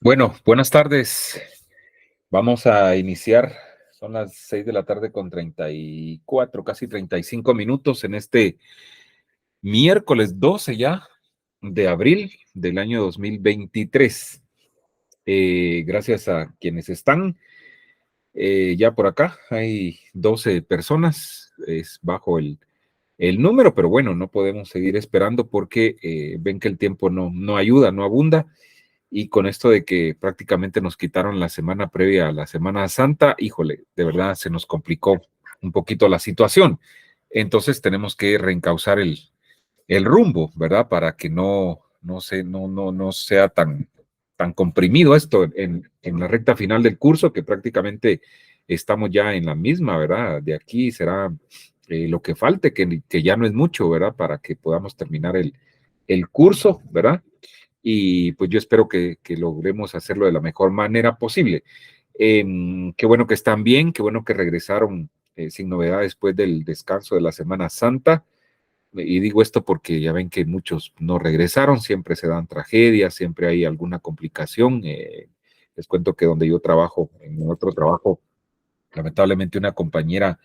Bueno, buenas tardes. Vamos a iniciar. Son las 6 de la tarde con 34, casi 35 minutos en este miércoles 12 ya de abril del año 2023. Gracias a quienes están ya por acá. Hay 12 personas, es bajo el número, pero bueno, no podemos seguir esperando porque ven que el tiempo no ayuda, no abunda. Y con esto de que prácticamente nos quitaron la semana previa a la Semana Santa, híjole, de verdad se nos complicó un poquito la situación. Entonces tenemos que reencauzar el rumbo, ¿verdad? Para que no sea tan comprimido esto en la recta final del curso, que prácticamente estamos ya en la misma, ¿verdad? De aquí será lo que falte, que ya no es mucho, ¿verdad? Para que podamos terminar el curso, ¿verdad? Y pues yo espero que logremos hacerlo de la mejor manera posible. Qué bueno que están bien, qué bueno que regresaron sin novedad después del descanso de la Semana Santa. Y digo esto porque ya ven que muchos no regresaron, siempre se dan tragedias, siempre hay alguna complicación. Les cuento que donde yo trabajo, en otro trabajo, lamentablemente una compañera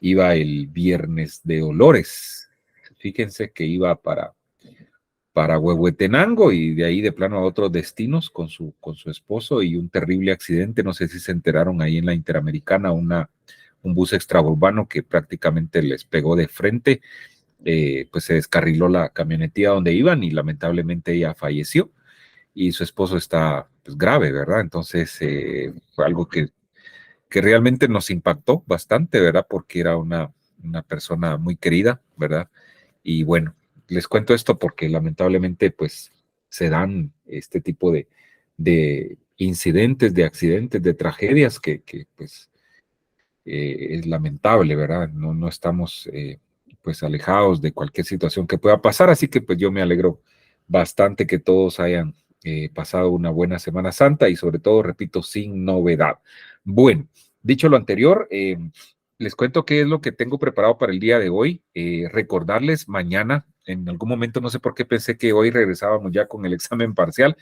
iba el viernes de Dolores. Fíjense que iba para Huehuetenango y de ahí de plano a otros destinos con su esposo y un terrible accidente. No sé si se enteraron ahí en la Interamericana, un bus extraurbano que prácticamente les pegó de frente. Pues se descarriló la camionetilla donde iban y lamentablemente ella falleció y su esposo está pues, grave, ¿verdad? Entonces fue algo que realmente nos impactó bastante, ¿verdad? Porque era una persona muy querida, ¿verdad? Y bueno, les cuento esto porque lamentablemente pues se dan este tipo de incidentes, de accidentes, de tragedias que pues es lamentable, ¿verdad? No estamos pues alejados de cualquier situación que pueda pasar, así que pues yo me alegro bastante que todos hayan pasado una buena Semana Santa y sobre todo, repito, sin novedad. Bueno, dicho lo anterior, les cuento qué es lo que tengo preparado para el día de hoy. Recordarles mañana, en algún momento no sé por qué pensé que hoy regresábamos ya con el examen parcial.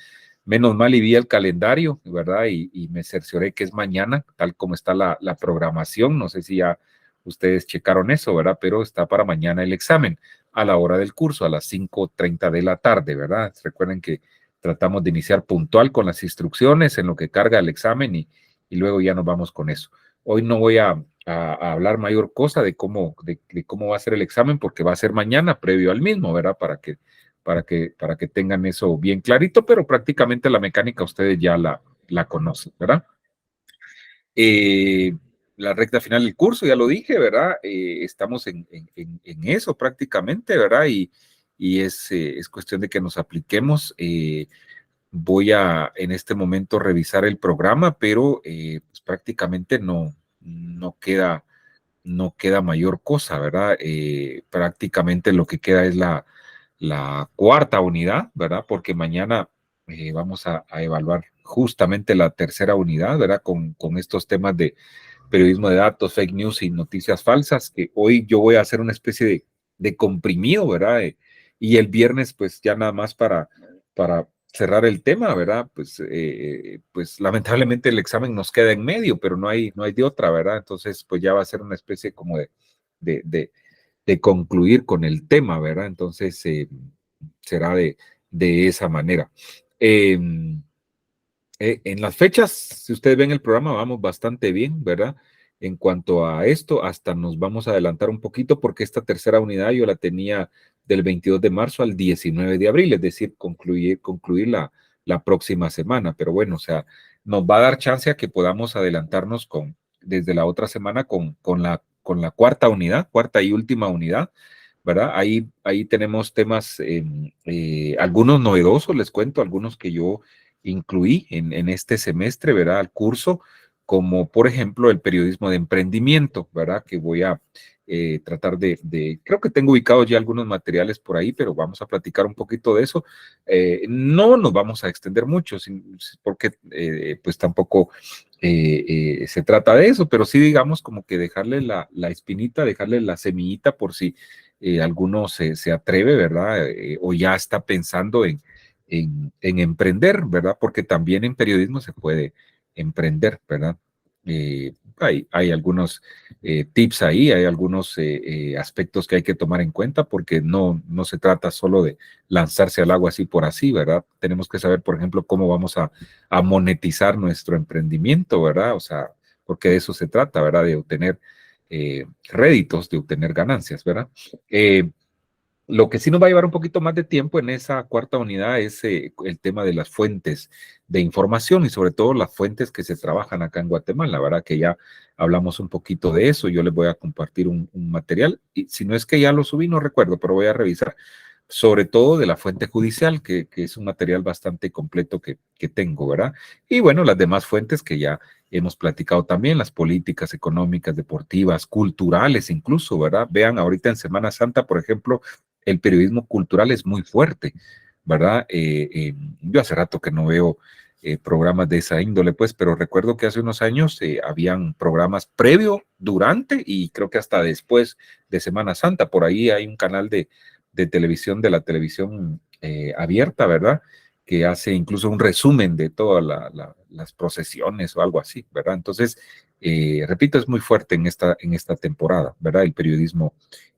Menos mal y vi el calendario, ¿verdad? Y me cercioré que es mañana, tal como está la programación. No sé si ya ustedes checaron eso, ¿verdad? Pero está para mañana el examen a la hora del curso, a las 5:30 de la tarde, ¿verdad? Recuerden que tratamos de iniciar puntual con las instrucciones en lo que carga el examen y luego ya nos vamos con eso. Hoy no voy a hablar mayor cosa de cómo va a ser el examen porque va a ser mañana previo al mismo, ¿verdad? Para que tengan eso bien clarito, pero prácticamente la mecánica ustedes ya la conocen, ¿verdad? Eh, la recta final del curso, ya lo dije, ¿verdad? Estamos en eso prácticamente, ¿verdad? Y es cuestión de que nos apliquemos. Voy a en este momento revisar el programa, pero pues prácticamente no queda mayor cosa, ¿verdad? Prácticamente lo que queda es la cuarta unidad, ¿verdad? Porque mañana vamos a evaluar justamente la tercera unidad, ¿verdad? Con estos temas de periodismo de datos, fake news y noticias falsas, que hoy yo voy a hacer una especie de comprimido, ¿verdad? Y el viernes, pues ya nada más para cerrar el tema, ¿verdad? Pues lamentablemente el examen nos queda en medio, pero no hay de otra, ¿verdad? Entonces, pues ya va a ser una especie como de, de, de concluir con el tema, ¿verdad? Entonces, será de esa manera. Eh, en las fechas, si ustedes ven el programa, vamos bastante bien, ¿verdad? En cuanto a esto, hasta nos vamos a adelantar un poquito porque esta tercera unidad yo la tenía del 22 de marzo al 19 de abril, es decir, concluir la próxima semana. Pero bueno, o sea, nos va a dar chance a que podamos adelantarnos desde la otra semana con la cuarta y última unidad, ¿verdad? Ahí tenemos temas, algunos novedosos, les cuento, algunos que yo incluí en este semestre, ¿verdad? Al curso, como por ejemplo el periodismo de emprendimiento, ¿verdad? Que voy a tratar creo que tengo ubicados ya algunos materiales por ahí, pero vamos a platicar un poquito de eso. No nos vamos a extender mucho, porque pues tampoco se trata de eso, pero sí digamos como que dejarle la espinita, dejarle la semillita por si alguno se atreve, ¿verdad? O ya está pensando en emprender, ¿verdad? Porque también en periodismo se puede emprender, ¿verdad? Hay algunos tips ahí, hay algunos aspectos que hay que tomar en cuenta porque no se trata solo de lanzarse al agua así por así, ¿verdad? Tenemos que saber, por ejemplo, cómo vamos a monetizar nuestro emprendimiento, ¿verdad? O sea, porque de eso se trata, ¿verdad? De obtener réditos, de obtener ganancias, ¿verdad? Lo que sí nos va a llevar un poquito más de tiempo en esa cuarta unidad es el tema de las fuentes de información y sobre todo las fuentes que se trabajan acá en Guatemala, ¿verdad? Que ya hablamos un poquito de eso. Yo les voy a compartir un material y si no es que ya lo subí, no recuerdo, pero voy a revisar. Sobre todo de la fuente judicial, que es un material bastante completo que tengo, ¿verdad? Y bueno, las demás fuentes que ya hemos platicado también, las políticas económicas, deportivas, culturales incluso, ¿verdad? Vean, ahorita en Semana Santa, por ejemplo, el periodismo cultural es muy fuerte, ¿verdad? Yo hace rato que no veo programas de esa índole, pues, pero recuerdo que hace unos años habían programas previo, durante y creo que hasta después de Semana Santa. Por ahí hay un canal de televisión, de la televisión abierta, ¿verdad? Que hace incluso un resumen de todas las procesiones o algo así, ¿verdad? Entonces, repito, es muy fuerte en esta temporada, ¿verdad? El periodismo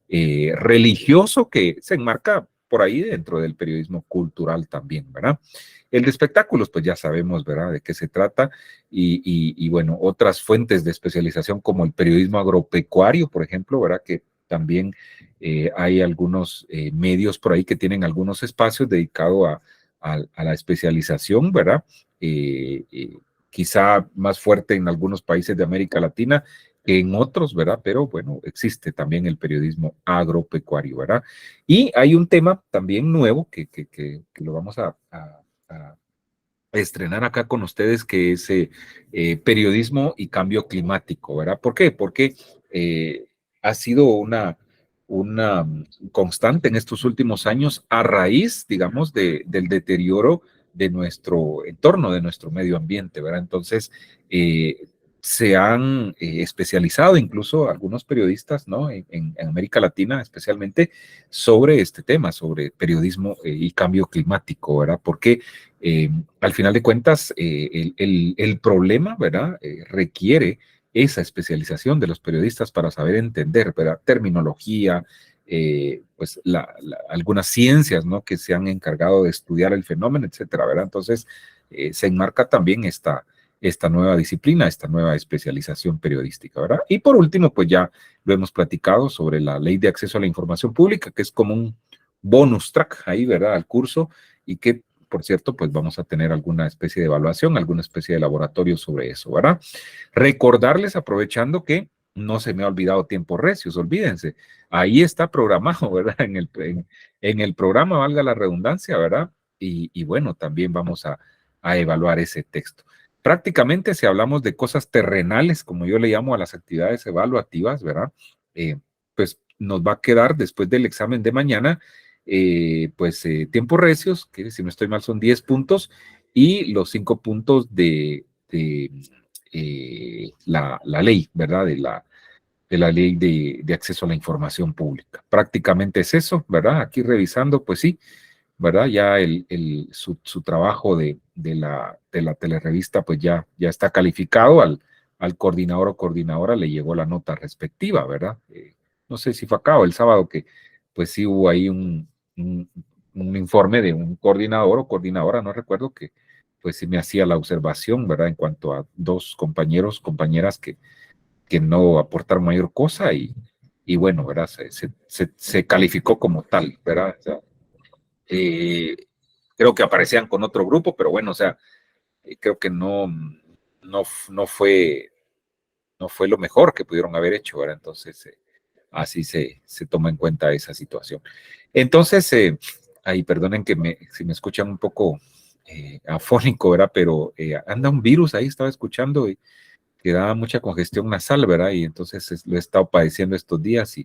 religioso que se enmarca por ahí dentro del periodismo cultural también, ¿verdad? El de espectáculos, pues ya sabemos, ¿verdad?, de qué se trata y bueno, otras fuentes de especialización como el periodismo agropecuario, por ejemplo, ¿verdad?, que también hay algunos medios por ahí que tienen algunos espacios dedicados a la especialización, ¿verdad? Quizá más fuerte en algunos países de América Latina que en otros, ¿verdad? Pero bueno, existe también el periodismo agropecuario, ¿verdad? Y hay un tema también nuevo que lo vamos a estrenar acá con ustedes, que es periodismo y cambio climático, ¿verdad? ¿Por qué? Porque ha sido una constante en estos últimos años a raíz, digamos, del deterioro de nuestro entorno, de nuestro medio ambiente, ¿verdad? Entonces, se han especializado incluso algunos periodistas, ¿no? En América Latina especialmente sobre este tema, sobre periodismo y cambio climático, ¿verdad? Porque eh, al final de cuentas, el problema, ¿verdad? Requiere esa especialización de los periodistas para saber entender, ¿verdad? Terminología, pues algunas ciencias, ¿no? Que se han encargado de estudiar el fenómeno, etcétera, ¿verdad? Entonces, se enmarca también esta nueva disciplina, esta nueva especialización periodística, ¿verdad? Y por último, pues ya lo hemos platicado sobre la ley de acceso a la información pública, que es como un bonus track ahí, ¿verdad? Al curso y que por cierto, pues vamos a tener alguna especie de evaluación, alguna especie de laboratorio sobre eso, ¿verdad? Recordarles, aprovechando que no se me ha olvidado tiempos recios, olvídense, ahí está programado, ¿verdad? En el programa, valga la redundancia, ¿verdad? Y bueno, también vamos a evaluar ese texto. Prácticamente, si hablamos de cosas terrenales, como yo le llamo a las actividades evaluativas, ¿verdad? Pues nos va a quedar después del examen de mañana tiempos recios, que si no estoy mal son 10 puntos, y los 5 puntos de la ley, ¿verdad? De la ley de acceso a la información pública. Prácticamente es eso, ¿verdad? Aquí revisando, pues sí, ¿verdad? Ya su trabajo de la telerevista, pues ya está calificado al coordinador o coordinadora, le llegó la nota respectiva, ¿verdad? No sé si fue acá o el sábado que, pues sí hubo ahí un, un informe de un coordinador o coordinadora, no recuerdo, que pues sí me hacía la observación, ¿verdad? En cuanto a dos compañeros, compañeras que no aportaron mayor cosa y bueno, ¿verdad? Se calificó como tal, ¿verdad? O sea, eh, creo que aparecían con otro grupo, pero bueno, o sea, creo que no, no fue lo mejor que pudieron haber hecho, ¿verdad? Entonces, así se toma en cuenta esa situación. Entonces, ahí perdonen que si me escuchan un poco afónico, ¿verdad? Pero anda un virus ahí, estaba escuchando y que da mucha congestión nasal, ¿verdad? Y entonces lo he estado padeciendo estos días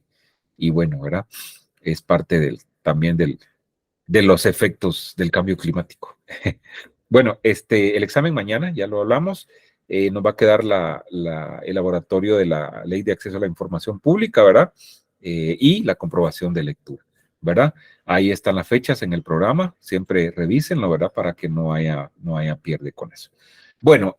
y bueno, ¿verdad? Es parte también de los efectos del cambio climático. Bueno, el examen mañana, ya lo hablamos, nos va a quedar el laboratorio de la Ley de Acceso a la Información Pública, ¿verdad? Y la comprobación de lectura. ¿verdad? Ahí están las fechas en el programa, siempre revísenlo, ¿verdad? Para que no haya pierde con eso. Bueno,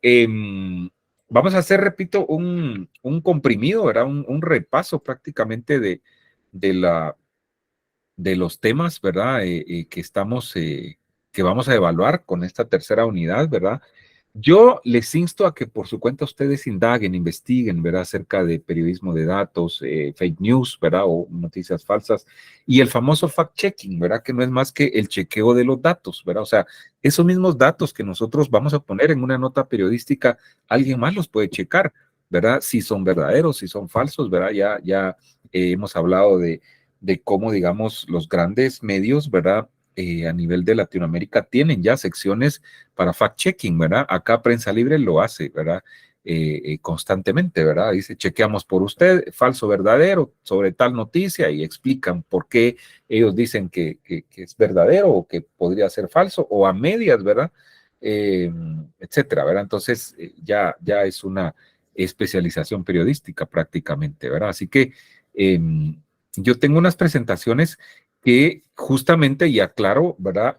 vamos a hacer, repito, un comprimido, ¿verdad? Un repaso prácticamente de la de los temas, ¿verdad? Que vamos a evaluar con esta tercera unidad, ¿verdad? Yo les insto a que por su cuenta ustedes indaguen, investiguen, ¿verdad? Acerca de periodismo de datos, fake news, ¿verdad? O noticias falsas. Y el famoso fact-checking, ¿verdad? Que no es más que el chequeo de los datos, ¿verdad? O sea, esos mismos datos que nosotros vamos a poner en una nota periodística, alguien más los puede checar, ¿verdad? Si son verdaderos, si son falsos, ¿verdad? Ya hemos hablado de cómo, digamos, los grandes medios, ¿verdad? A nivel de Latinoamérica tienen ya secciones para fact-checking, ¿verdad? Acá Prensa Libre lo hace, ¿verdad? Constantemente, ¿verdad? Dice, chequeamos por usted, falso, verdadero, sobre tal noticia y explican por qué ellos dicen que es verdadero o que podría ser falso o a medias, ¿verdad? Etcétera, ¿verdad? Entonces, ya es una especialización periodística prácticamente, ¿verdad? Así que yo tengo unas presentaciones que justamente, y aclaro, ¿verdad?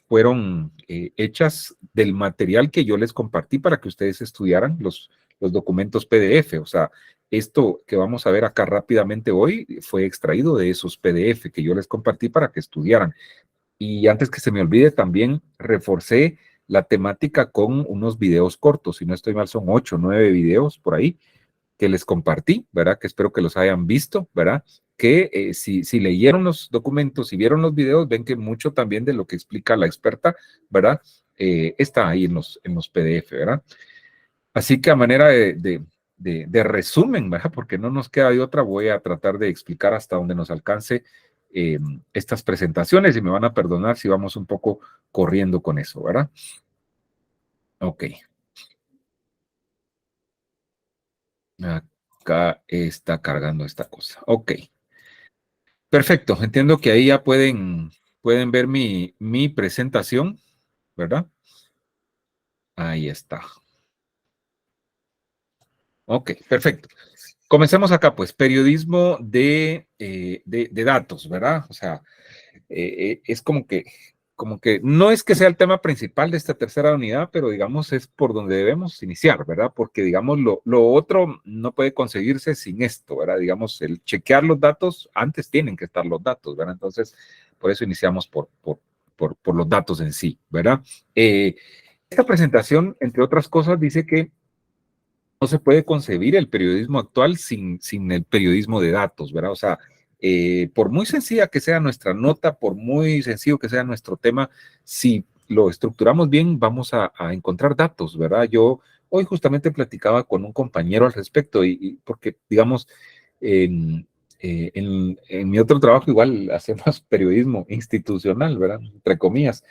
Fueron hechas del material que yo les compartí para que ustedes estudiaran los documentos PDF. O sea, esto que vamos a ver acá rápidamente hoy fue extraído de esos PDF que yo les compartí para que estudiaran. Y antes que se me olvide, también reforcé la temática con unos videos cortos. Si no estoy mal, son 8 o 9 videos por ahí que les compartí, ¿verdad? Que espero que los hayan visto, ¿verdad? Que si leyeron los documentos, si vieron los videos, ven que mucho también de lo que explica la experta, ¿verdad? Está ahí en los PDF, ¿verdad? Así que a manera de resumen, ¿verdad? Porque no nos queda de otra, voy a tratar de explicar hasta donde nos alcance estas presentaciones y me van a perdonar si vamos un poco corriendo con eso, ¿verdad? Ok. Acá está cargando esta cosa. Ok. Perfecto, entiendo que ahí ya pueden ver mi presentación, ¿verdad? Ahí está. Ok, perfecto. Comencemos acá, pues, periodismo de datos, ¿verdad? O sea, es como que no es que sea el tema principal de esta tercera unidad, pero digamos es por donde debemos iniciar, ¿verdad? Porque digamos lo otro no puede conseguirse sin esto, ¿verdad? Digamos, el chequear los datos, antes tienen que estar los datos, ¿verdad? Entonces, por eso iniciamos por los datos en sí, ¿verdad? Eh, esta presentación, entre otras cosas, dice que no se puede concebir el periodismo actual sin el periodismo de datos, ¿verdad? O sea, por muy sencilla que sea nuestra nota, por muy sencillo que sea nuestro tema, si lo estructuramos bien, vamos a encontrar datos, ¿verdad? Yo hoy justamente platicaba con un compañero al respecto y porque, digamos, en, en mi otro trabajo igual hacemos periodismo institucional, ¿verdad? Entre comillas.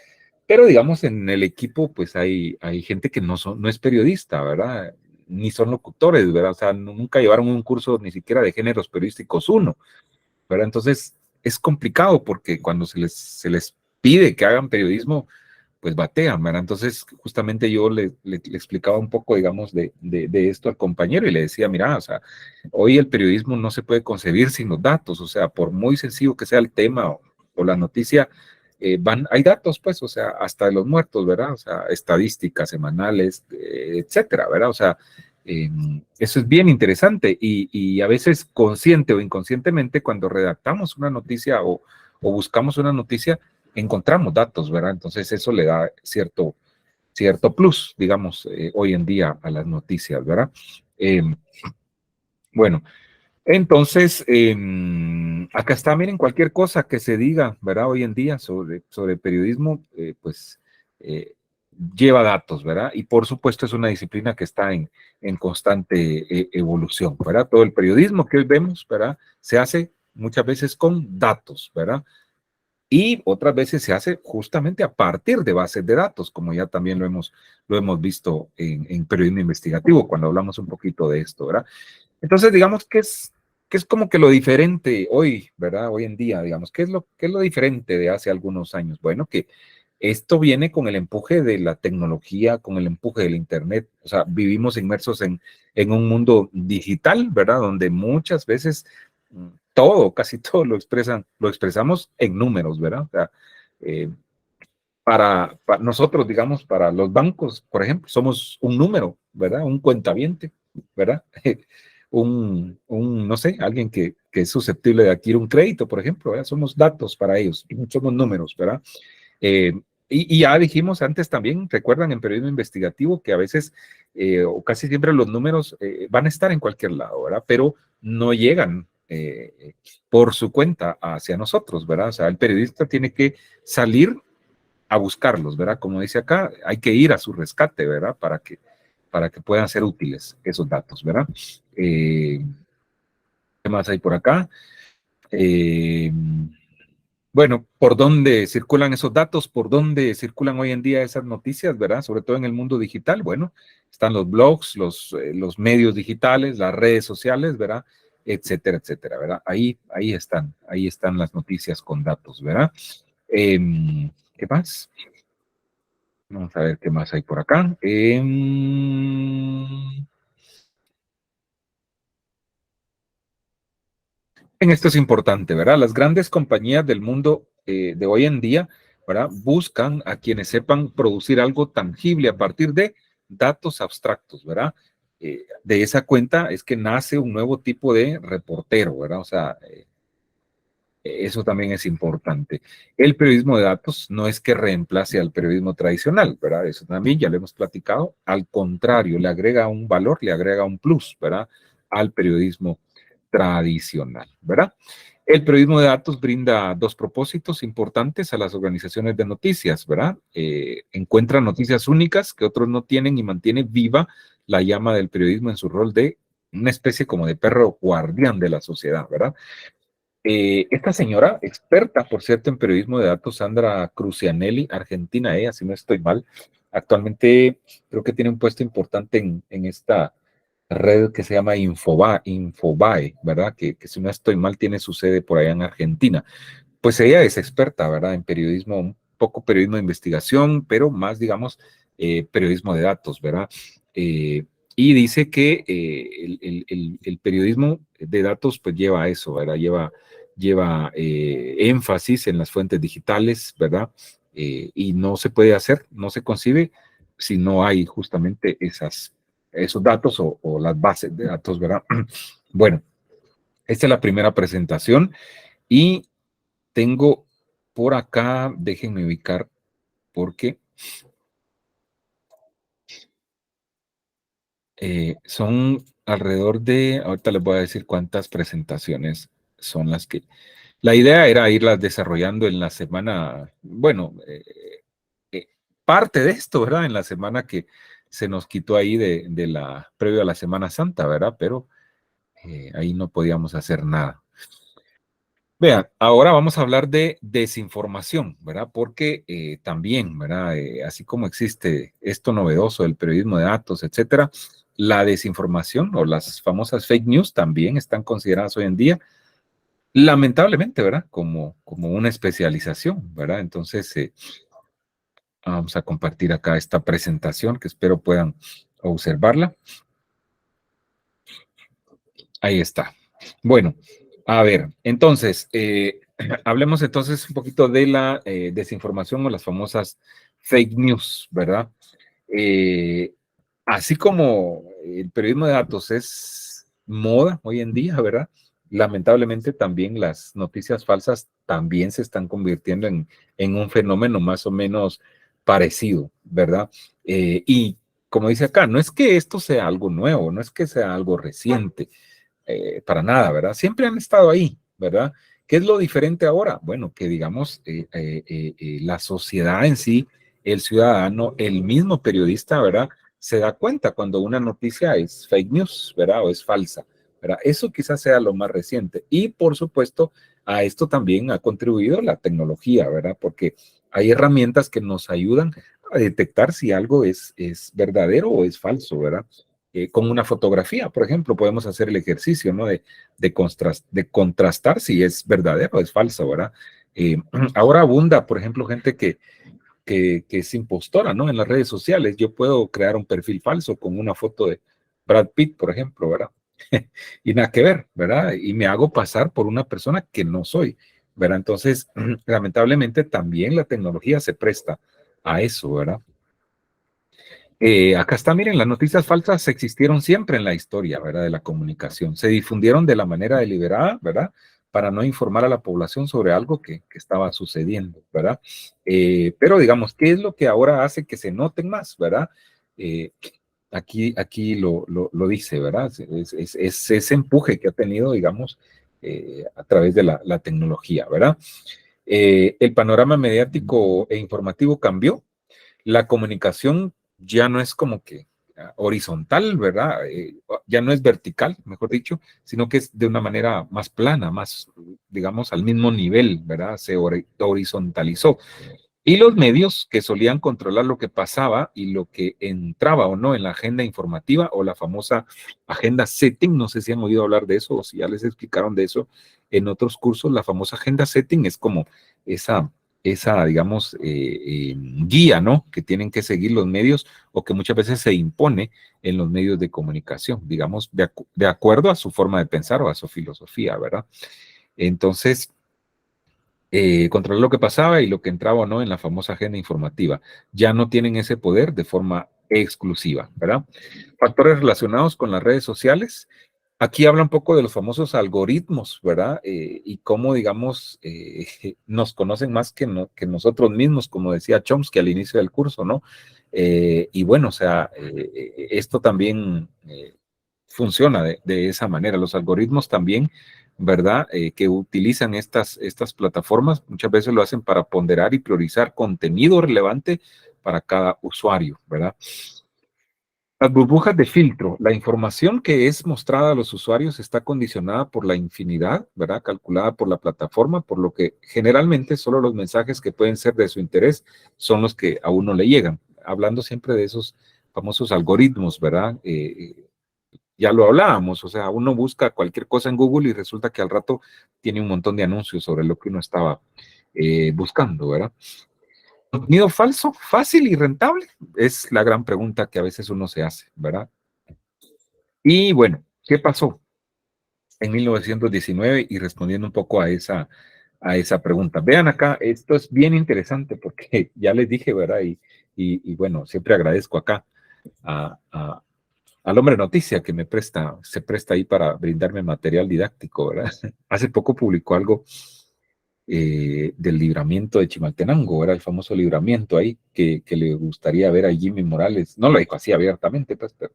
Pero digamos, en el equipo, pues hay gente que no es periodista, ¿verdad? Ni son locutores, ¿verdad? O sea, nunca llevaron un curso ni siquiera de géneros periodísticos uno, ¿verdad? Entonces, es complicado porque cuando se les pide que hagan periodismo, pues batean, ¿verdad? Entonces, justamente yo le explicaba un poco, digamos, de esto al compañero y le decía, mira, o sea, hoy el periodismo no se puede concebir sin los datos, o sea, por muy sencillo que sea el tema o la noticia, hay datos, pues, o sea, hasta de los muertos, ¿verdad? O sea, estadísticas semanales, etcétera, ¿verdad? O sea, eso es bien interesante y a veces consciente o inconscientemente cuando redactamos una noticia o buscamos una noticia, encontramos datos, ¿verdad? Entonces eso le da cierto plus, digamos, hoy en día a las noticias, ¿verdad? Eh, bueno, entonces, acá está, miren, cualquier cosa que se diga, ¿verdad? Hoy en día sobre periodismo, pues eh, lleva datos, ¿verdad? Y por supuesto es una disciplina que está en constante evolución, ¿verdad? Todo el periodismo que hoy vemos, ¿verdad? Se hace muchas veces con datos, ¿verdad? Y otras veces se hace justamente a partir de bases de datos, como ya también lo hemos visto en periodismo investigativo, cuando hablamos un poquito de esto, ¿verdad? Entonces, digamos que es como que lo diferente hoy, ¿verdad? Hoy en día, digamos, qué es lo diferente de hace algunos años? Bueno, que esto viene con el empuje de la tecnología, con el empuje del Internet. O sea, vivimos inmersos en un mundo digital, ¿verdad? Donde muchas veces todo, casi todo lo expresamos en números, ¿verdad? O sea, eh, para nosotros, digamos, para los bancos, por ejemplo, somos un número, ¿verdad? Un cuentaviente, ¿verdad? No sé, alguien que es susceptible de adquirir un crédito, por ejemplo, ¿verdad? Somos datos para ellos, somos números, ¿verdad? Eh, y ya dijimos antes también, recuerdan en periodismo investigativo que a veces o casi siempre los números van a estar en cualquier lado, ¿verdad? Pero no llegan por su cuenta hacia nosotros, ¿verdad? O sea, el periodista tiene que salir a buscarlos, ¿verdad? Como dice acá, hay que ir a su rescate, ¿verdad? Para que puedan ser útiles esos datos, ¿verdad? ¿Qué más hay por acá? Eh, bueno, ¿por dónde circulan esos datos? ¿Por dónde circulan hoy en día esas noticias, verdad? Sobre todo en el mundo digital. Bueno, están los blogs, los medios digitales, las redes sociales, ¿verdad? Etcétera, etcétera, ¿verdad? Ahí están las noticias con datos, ¿verdad? ¿Qué más? Vamos a ver qué más hay por acá. En esto es importante, ¿verdad? Las grandes compañías del mundo de hoy en día, ¿verdad? Buscan a quienes sepan producir algo tangible a partir de datos abstractos, ¿verdad? De esa cuenta es que nace un nuevo tipo de reportero, ¿verdad? O sea, eso también es importante. El periodismo de datos no es que reemplace al periodismo tradicional, ¿verdad? Eso también ya lo hemos platicado. Al contrario, le agrega un valor, le agrega un plus, ¿verdad? Al periodismo tradicional, ¿verdad? El periodismo de datos brinda dos propósitos importantes a las organizaciones de noticias, ¿verdad? Encuentra noticias únicas que otros no tienen y mantiene viva la llama del periodismo en su rol de una especie como de perro guardián de la sociedad, ¿verdad? Esta señora, experta, por cierto, en periodismo de datos, Sandra Crucianelli, argentina, si no estoy mal, actualmente creo que tiene un puesto importante en esta red que se llama Infobae, ¿verdad? Que si no estoy mal tiene su sede por allá en Argentina. Pues ella es experta, ¿verdad? En periodismo, un poco periodismo de investigación, pero más, digamos, periodismo de datos, ¿verdad? Eh, y dice que el periodismo de datos pues lleva a eso, ¿verdad? Lleva énfasis en las fuentes digitales, ¿verdad? Y no se puede hacer, no se concibe si no hay justamente esos datos o las bases de datos, ¿verdad? Bueno, esta es la primera presentación y tengo por acá, déjenme ubicar porque son alrededor de, ahorita les voy a decir cuántas presentaciones son las que... La idea era irlas desarrollando en la semana, bueno, eh, parte de esto, ¿verdad? En la semana que se nos quitó ahí de la, previo a la Semana Santa, ¿verdad? Pero ahí no podíamos hacer nada. Vean, ahora vamos a hablar de desinformación, ¿verdad? Porque también, ¿verdad? Así como existe esto novedoso del periodismo de datos, etcétera, la desinformación o las famosas fake news también están consideradas hoy en día, lamentablemente, ¿verdad? Como una especialización, ¿verdad? Entonces, vamos a compartir acá esta presentación que espero puedan observarla. Ahí está. Bueno, a ver, entonces, hablemos entonces un poquito de la desinformación o las famosas fake news, ¿verdad? Eh, Así como el periodismo de datos es moda hoy en día, ¿verdad? Lamentablemente también las noticias falsas también se están convirtiendo en un fenómeno más o menos parecido, ¿verdad? Y como dice acá, no es que esto sea algo nuevo, no es que sea algo reciente, para nada, ¿verdad? Siempre han estado ahí, ¿verdad? ¿Qué es lo diferente ahora? Bueno, que digamos, la sociedad en sí, el ciudadano, el mismo periodista, ¿verdad? Se da cuenta cuando una noticia es fake news, ¿verdad? O es falsa, ¿verdad? Eso quizás sea lo más reciente. Y por supuesto, a esto también ha contribuido la tecnología, ¿verdad? Porque hay herramientas que nos ayudan a detectar si algo es verdadero o es falso, ¿verdad? Con una fotografía, por ejemplo, podemos hacer el ejercicio, ¿no? De contrastar si es verdadero o es falso, ¿verdad? Ahora abunda, por ejemplo, gente que es impostora, ¿no? En las redes sociales. Yo puedo crear un perfil falso con una foto de Brad Pitt, por ejemplo, ¿verdad? y nada que ver, ¿verdad? Y me hago pasar por una persona que no soy, ¿verdad? Entonces, lamentablemente también la tecnología se presta a eso, ¿verdad? Acá está, miren, las noticias falsas existieron siempre en la historia, ¿verdad? De la comunicación. Se difundieron de la manera deliberada, ¿verdad? Para no informar a la población sobre algo que estaba sucediendo, ¿verdad? Pero digamos, ¿qué es lo que ahora hace que se noten más, ¿verdad? Eh, aquí lo dice, ¿verdad? Es ese empuje que ha tenido, digamos, a través de la tecnología, ¿verdad? El panorama mediático e informativo cambió. La comunicación ya no es como que horizontal, ¿verdad? Ya no es vertical, mejor dicho, sino que es de una manera más plana, más, digamos, al mismo nivel, ¿verdad? Se horizontalizó. Y los medios que solían controlar lo que pasaba y lo que entraba o no en la agenda informativa o la famosa agenda setting, no sé si han oído hablar de eso o si ya les explicaron de eso en otros cursos, la famosa agenda setting es como esa digamos, guía, ¿no? Que tienen que seguir los medios o que muchas veces se impone en los medios de comunicación, digamos, de acuerdo a su forma de pensar o a su filosofía, ¿verdad? Entonces, controlar lo que pasaba y lo que entraba o no en la famosa agenda informativa. Ya no tienen ese poder de forma exclusiva, ¿verdad? Factores relacionados con las redes sociales. Aquí habla un poco de los famosos algoritmos, ¿verdad? Y cómo, digamos, nos conocen más que nosotros mismos, como decía Chomsky al inicio del curso, ¿no? Y bueno, o sea, esto también funciona de esa manera. Los algoritmos también, ¿verdad? Que utilizan estas plataformas, muchas veces lo hacen para ponderar y priorizar contenido relevante para cada usuario, ¿verdad? Las burbujas de filtro. La información que es mostrada a los usuarios está condicionada por la infinidad, ¿verdad? Calculada por la plataforma, por lo que generalmente solo los mensajes que pueden ser de su interés son los que a uno le llegan. Hablando siempre de esos famosos algoritmos, ¿verdad? Ya lo hablábamos, o sea, uno busca cualquier cosa en Google y resulta que al rato tiene un montón de anuncios sobre lo que uno estaba buscando, ¿verdad? ¿Contenido falso, fácil y rentable? Es la gran pregunta que a veces uno se hace, ¿verdad? Y bueno, ¿qué pasó en 1919? Y respondiendo un poco a esa pregunta. Vean acá, esto es bien interesante porque ya les dije, ¿verdad? Y bueno, siempre agradezco acá a, al hombre noticia que se presta ahí para brindarme material didáctico, ¿verdad? Hace poco publicó algo del libramiento de Chimaltenango, era el famoso libramiento ahí que le gustaría ver a Jimmy Morales. No lo dijo así abiertamente, pues, pero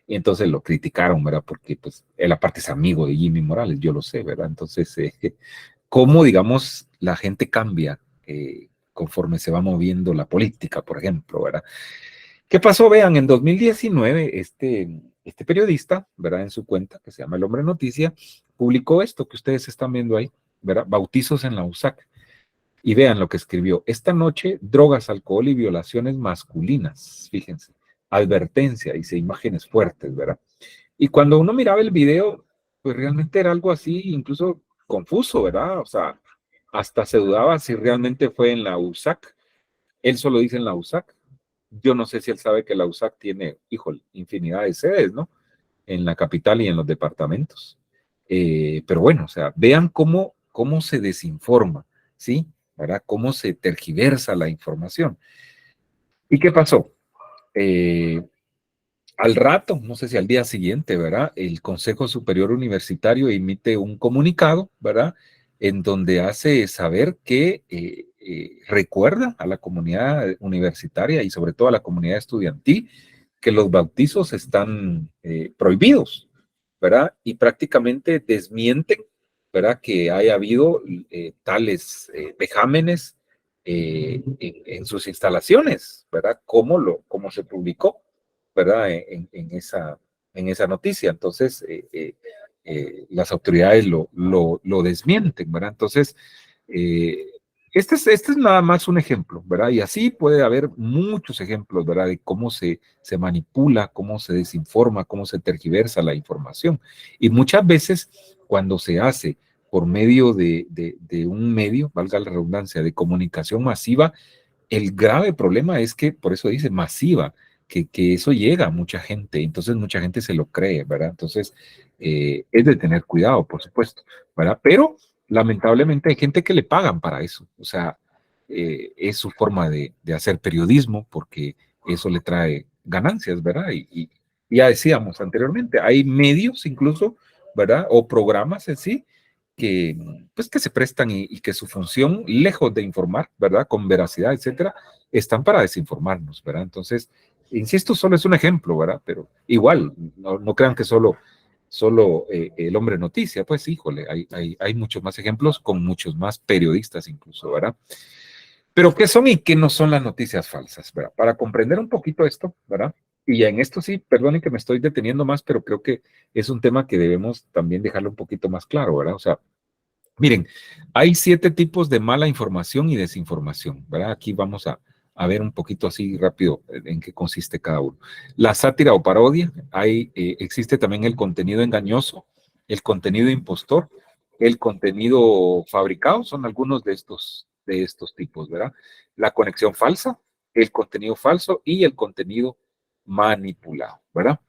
y entonces lo criticaron, ¿verdad? Porque pues él aparte es amigo de Jimmy Morales, yo lo sé, ¿verdad? Entonces, cómo, digamos, la gente cambia conforme se va moviendo la política, por ejemplo, ¿verdad? ¿Qué pasó? Vean, en 2019, este periodista, ¿verdad? En su cuenta, que se llama El Hombre Noticia, publicó esto que ustedes están viendo ahí, ¿verdad? Bautizos en la USAC. Y vean lo que escribió. Esta noche, drogas, alcohol y violaciones masculinas. Fíjense. Advertencia, dice imágenes fuertes, ¿verdad? Y cuando uno miraba el video, pues realmente era algo así, incluso confuso, ¿verdad? O sea, hasta se dudaba si realmente fue en la USAC. Él solo dice en la USAC. Yo no sé si él sabe que la USAC tiene, híjole, infinidad de sedes, ¿no? En la capital y en los departamentos. Pero bueno, o sea, vean cómo se desinforma, ¿sí? ¿Verdad? Cómo se tergiversa la información. ¿Y qué pasó? Eh, Al rato, no sé si al día siguiente, ¿verdad? El Consejo Superior Universitario emite un comunicado, ¿verdad? En donde hace saber que recuerda a la comunidad universitaria y sobre todo a la comunidad estudiantil que los bautizos están prohibidos, ¿verdad? Y prácticamente desmienten, ¿verdad? Que haya habido tales vejámenes en sus instalaciones, ¿verdad? Como se publicó, ¿verdad? En esa noticia. Entonces, las autoridades lo desmienten, ¿verdad? Entonces, eh, este es nada más un ejemplo, ¿verdad? Y así puede haber muchos ejemplos, ¿verdad? De cómo se manipula, cómo se desinforma, cómo se tergiversa la información. Y muchas veces, cuando se hace por medio de un medio, valga la redundancia, de comunicación masiva, el grave problema es que, por eso dice masiva, que eso llega a mucha gente, entonces mucha gente se lo cree, ¿verdad? Entonces, es de tener cuidado, por supuesto, ¿verdad? Pero lamentablemente hay gente que le pagan para eso, o sea, es su forma de hacer periodismo porque eso le trae ganancias, ¿verdad? Y ya decíamos anteriormente, hay medios incluso, ¿verdad? O programas en sí que, pues, que se prestan y que su función, lejos de informar, ¿verdad? Con veracidad, etcétera, están para desinformarnos, ¿verdad? Entonces, insisto, solo es un ejemplo, ¿verdad? Pero igual, no crean que solo el hombre noticia, pues híjole, hay muchos más ejemplos con muchos más periodistas incluso, ¿verdad? Pero ¿qué son y qué no son las noticias falsas, ¿verdad? Para comprender un poquito esto, ¿verdad? Y en esto sí, perdonen que me estoy deteniendo más, pero creo que es un tema que debemos también dejarlo un poquito más claro, ¿verdad? O sea, miren, hay 7 tipos de mala información y desinformación, ¿verdad? Aquí vamos a ver un poquito así rápido en qué consiste cada uno. La sátira o parodia, existe también el contenido engañoso, el contenido impostor, el contenido fabricado, son algunos de estos tipos, ¿verdad? La conexión falsa, el contenido falso y el contenido manipulado, ¿verdad?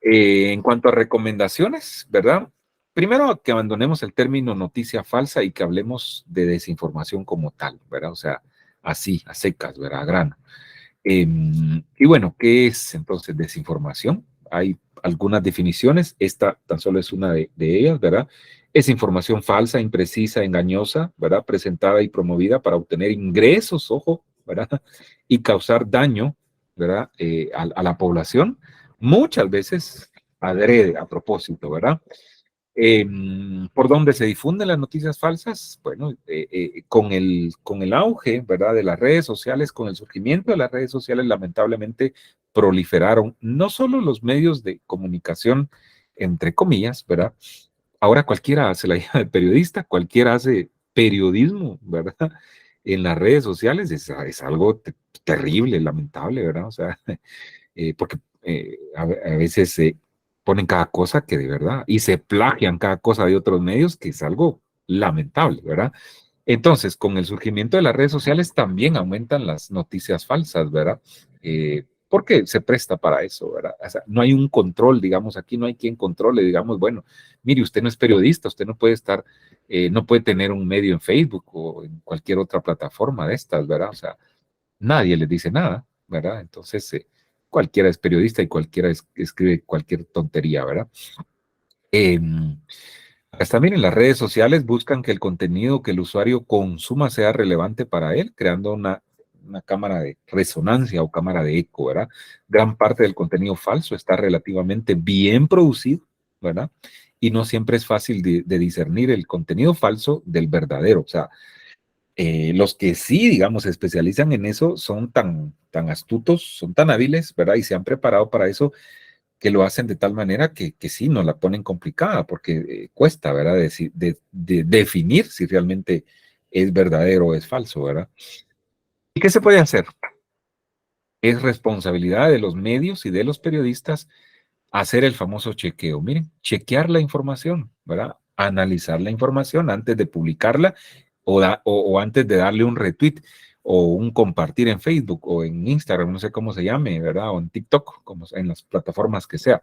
En cuanto a recomendaciones, ¿verdad? Primero que abandonemos el término noticia falsa y que hablemos de desinformación como tal, ¿verdad? O sea, así, a secas, ¿verdad? A grano. Y bueno, ¿qué es entonces desinformación? Hay algunas definiciones, esta tan solo es una de ellas, ¿verdad? Es información falsa, imprecisa, engañosa, ¿verdad? Presentada y promovida para obtener ingresos, ojo, ¿verdad? Y causar daño, ¿verdad? A la población, muchas veces adrede, a propósito, ¿verdad? ¿Por dónde se difunden las noticias falsas? Bueno, con el auge, ¿verdad?, de las redes sociales, con el surgimiento de las redes sociales, lamentablemente proliferaron no solo los medios de comunicación, entre comillas, ¿verdad? Ahora cualquiera se la llama de periodista, cualquiera hace periodismo, ¿verdad? En las redes sociales es algo terrible, lamentable, ¿verdad? O sea, porque a veces se ponen cada cosa que de verdad, y se plagian cada cosa de otros medios, que es algo lamentable, ¿verdad? Entonces, con el surgimiento de las redes sociales también aumentan las noticias falsas, ¿verdad? Porque se presta para eso, ¿verdad? O sea, no hay un control, digamos, aquí no hay quien controle, digamos, bueno, mire, usted no es periodista, usted no puede estar, no puede tener un medio en Facebook o en cualquier otra plataforma de estas, ¿verdad? O sea, nadie les dice nada, ¿verdad? Entonces, cualquiera es periodista y cualquiera escribe cualquier tontería, ¿verdad? Eh, Hasta miren, las redes sociales buscan que el contenido que el usuario consuma sea relevante para él, creando una cámara de resonancia o cámara de eco, ¿verdad? Gran parte del contenido falso está relativamente bien producido, ¿verdad? Y no siempre es fácil de discernir el contenido falso del verdadero. O sea, los que sí, digamos, se especializan en eso son tan astutos, son tan hábiles, ¿verdad? Y se han preparado para eso que lo hacen de tal manera que sí nos la ponen complicada, porque cuesta, ¿verdad? De definir si realmente es verdadero o es falso, ¿verdad? ¿Y qué se puede hacer? Es responsabilidad de los medios y de los periodistas hacer el famoso chequeo. Miren, chequear la información, ¿verdad? Analizar la información antes de publicarla o antes de darle un retweet o un compartir en Facebook o en Instagram, no sé cómo se llame, ¿verdad? O en TikTok, como en las plataformas que sea.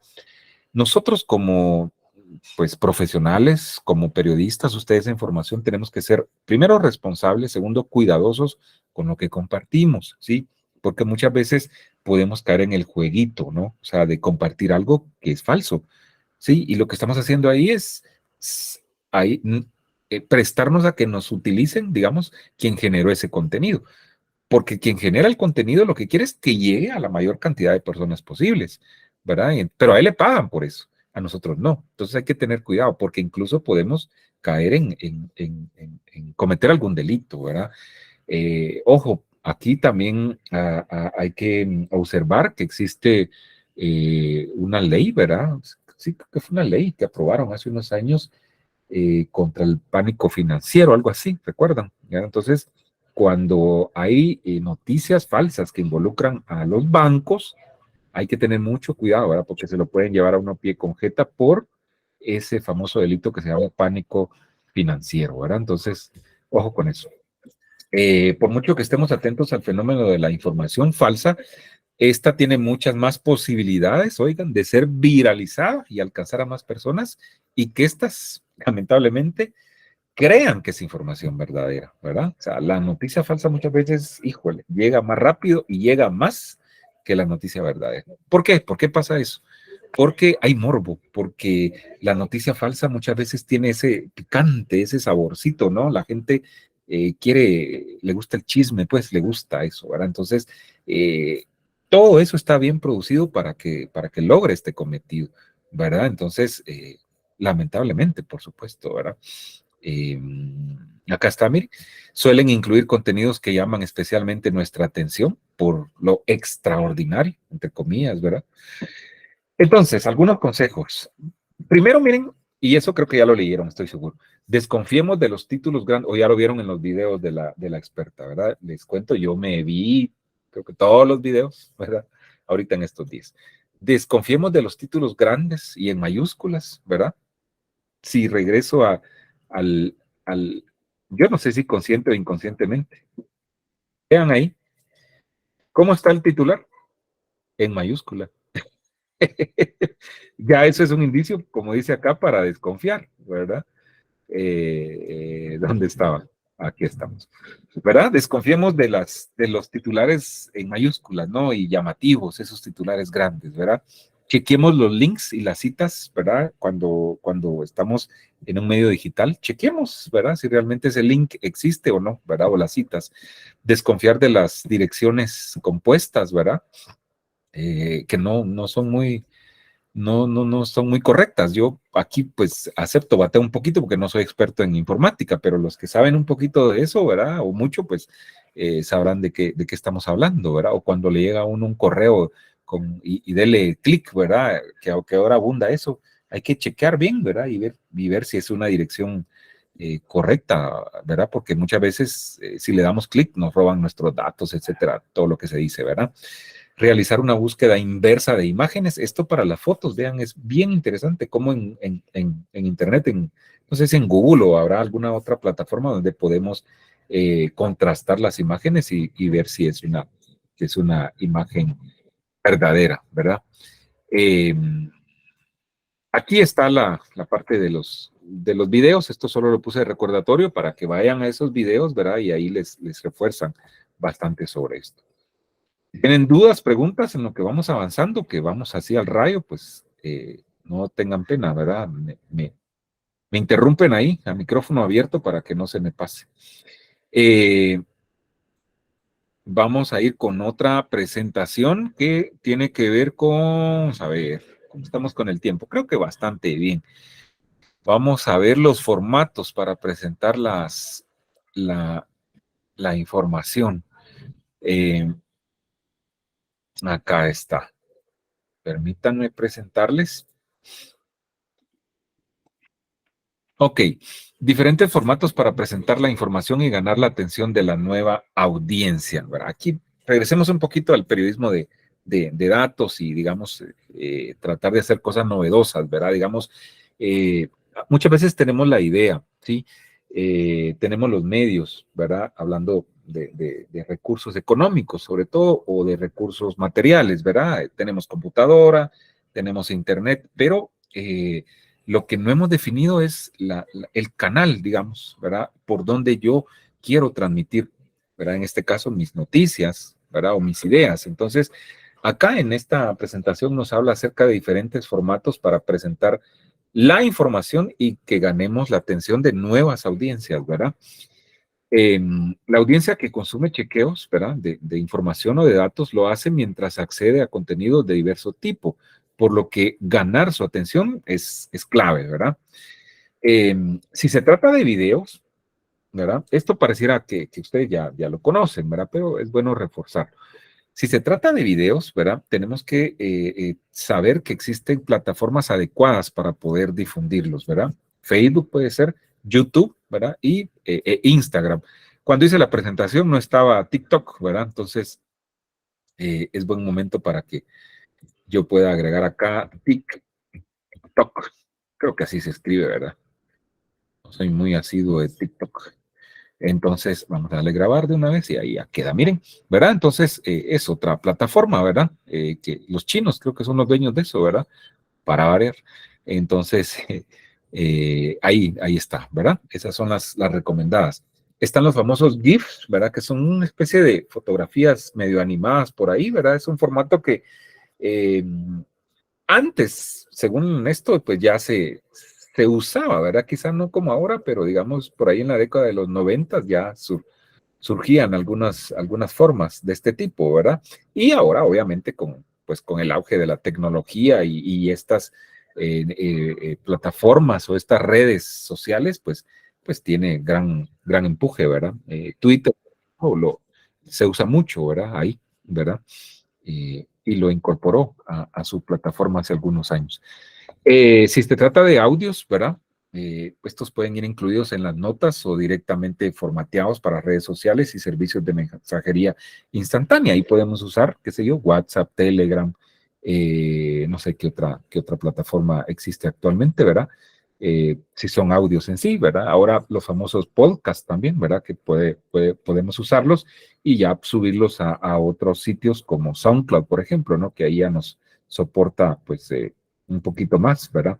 Nosotros como pues profesionales, como periodistas, ustedes de información tenemos que ser primero responsables, segundo cuidadosos con lo que compartimos, ¿sí? Porque muchas veces podemos caer en el jueguito, ¿no? O sea, de compartir algo que es falso, ¿sí? Y lo que estamos haciendo ahí es ahí, prestarnos a que nos utilicen, digamos, quien generó ese contenido porque quien genera el contenido lo que quiere es que llegue a la mayor cantidad de personas posibles, ¿verdad? Pero a él le pagan por eso, a nosotros no. Entonces hay que tener cuidado porque incluso podemos caer en cometer algún delito, ¿verdad? Ojo, aquí también hay que observar que existe una ley, ¿verdad? Sí, creo que fue una ley que aprobaron hace unos años contra el pánico financiero, algo así, ¿recuerdan? ¿Ya? Entonces, cuando hay noticias falsas que involucran a los bancos, hay que tener mucho cuidado, ¿verdad? Porque se lo pueden llevar a uno pie con jeta por ese famoso delito que se llama pánico financiero, ¿verdad? Entonces, ojo con eso. Por mucho que estemos atentos al fenómeno de la información falsa, esta tiene muchas más posibilidades, oigan, de ser viralizada y alcanzar a más personas y que estas, lamentablemente, crean que es información verdadera, ¿verdad? O sea, la noticia falsa muchas veces, híjole, llega más rápido y llega más que la noticia verdadera. ¿Por qué? ¿Por qué pasa eso? Porque hay morbo, porque la noticia falsa muchas veces tiene ese picante, ese saborcito, ¿no? La gente le gusta el chisme, pues le gusta eso, ¿verdad? Entonces, eh, todo eso está bien producido para que logre este cometido, ¿verdad? Entonces, lamentablemente, por supuesto, ¿verdad? Eh, Acá está, mire, suelen incluir contenidos que llaman especialmente nuestra atención por lo extraordinario, entre comillas, ¿verdad? Entonces, algunos consejos. Primero, miren, y eso creo que ya lo leyeron, estoy seguro. Desconfiemos de los títulos grandes, o ya lo vieron en los videos de la experta, ¿verdad? Les cuento, yo me vi, creo que todos los videos, ¿verdad? Ahorita en estos días. Desconfiemos de los títulos grandes y en mayúsculas, ¿verdad? Si regreso al, al, yo no sé si consciente o inconscientemente. Vean ahí, ¿cómo está el titular? En mayúscula. Ya eso es un indicio, como dice acá, para desconfiar, ¿verdad? ¿Dónde estaba? Aquí estamos. ¿Verdad? Desconfiemos de los titulares en mayúsculas, ¿no? Y llamativos, esos titulares grandes, ¿verdad? Chequemos los links y las citas, ¿verdad? Cuando estamos en un medio digital, chequemos, ¿verdad? Si realmente ese link existe o no, ¿verdad? O las citas. Desconfiar de las direcciones compuestas, ¿verdad? Que no son muy, no son muy correctas. Yo aquí pues acepto, bateo un poquito porque no soy experto en informática, pero los que saben un poquito de eso, ¿verdad? O mucho, pues sabrán de qué estamos hablando, ¿verdad? O cuando le llega a uno un correo y dele clic, ¿verdad? Que ahora abunda eso, hay que chequear bien, ¿verdad? Y ver si es una dirección correcta, ¿verdad? Porque muchas veces si le damos clic nos roban nuestros datos, etcétera, todo lo que se dice, ¿verdad? Realizar una búsqueda inversa de imágenes. Esto para las fotos, vean, es bien interesante como en Internet, no sé si en Google o habrá alguna otra plataforma donde podemos contrastar las imágenes y ver si es una imagen verdadera, ¿verdad? Eh, Aquí está la parte de los videos. Esto solo lo puse de recordatorio para que vayan a esos videos, ¿verdad? Y ahí les refuerzan bastante sobre esto. ¿Tienen dudas, preguntas en lo que vamos avanzando, que vamos así al rayo? Pues no tengan pena, ¿verdad? Me interrumpen ahí, a micrófono abierto para que no se me pase. Eh, Vamos a ir con otra presentación que tiene que ver con, a ver, ¿cómo estamos con el tiempo? Creo que bastante bien. Vamos a ver los formatos para presentar la, la información. Eh, Acá está. Permítanme presentarles. Ok, diferentes formatos para presentar la información y ganar la atención de la nueva audiencia, ¿verdad? Aquí regresemos un poquito al periodismo de datos y, digamos, tratar de hacer cosas novedosas, ¿verdad? Digamos, eh, muchas veces tenemos la idea, ¿sí? Tenemos los medios, ¿verdad? Hablando de recursos económicos, sobre todo, o de recursos materiales, ¿verdad? Tenemos computadora, tenemos internet, pero lo que no hemos definido es el canal, digamos, ¿verdad? Por donde yo quiero transmitir, ¿verdad? En este caso, mis noticias, ¿verdad? O mis ideas. Entonces, acá en esta presentación nos habla acerca de diferentes formatos para presentar la información y que ganemos la atención de nuevas audiencias, ¿verdad? La audiencia que consume chequeos, ¿verdad? De información o de datos lo hace mientras accede a contenidos de diverso tipo, por lo que ganar su atención es clave, ¿verdad? Si se trata de videos, ¿verdad? Esto pareciera que ustedes ya lo conocen, ¿verdad? Pero es bueno reforzar. Si se trata de videos, ¿verdad? Tenemos que saber que existen plataformas adecuadas para poder difundirlos, ¿verdad? Facebook puede ser, YouTube, ¿verdad? Y Instagram. Cuando hice la presentación no estaba TikTok, ¿verdad? Entonces es buen momento para que yo pueda agregar acá TikTok. Creo que así se escribe, ¿verdad? No soy muy asiduo de TikTok. Entonces, vamos a darle grabar de una vez y ahí ya queda. Miren, ¿verdad? Entonces, es otra plataforma, ¿verdad? Que los chinos creo que son los dueños de eso, ¿verdad? Para variar. Entonces, ahí está, ¿verdad? Esas son las recomendadas. Están los famosos GIFs, ¿verdad? Que son una especie de fotografías medio animadas por ahí, ¿verdad? Es un formato que eh, antes, según esto, pues ya se usaba, ¿verdad? Quizá no como ahora, pero digamos por ahí en la década de los 90 ya surgían algunas formas de este tipo, ¿verdad? Y ahora, obviamente, pues, con el auge de la tecnología y estas plataformas o estas redes sociales, pues tiene gran empuje, ¿verdad? Twitter se usa mucho, ¿verdad? Ahí, ¿verdad? Y lo incorporó a su plataforma hace algunos años. Si se trata de audios, ¿verdad? Estos pueden ir incluidos en las notas o directamente formateados para redes sociales y servicios de mensajería instantánea. Ahí podemos usar, qué sé yo, WhatsApp, Telegram, no sé qué otra plataforma existe actualmente, ¿verdad? Si son audios en sí, ¿verdad? Ahora los famosos podcasts también, ¿verdad? Que podemos usarlos y ya subirlos a otros sitios como SoundCloud, por ejemplo, ¿no? Que ahí ya nos soporta, pues, un poquito más, ¿verdad?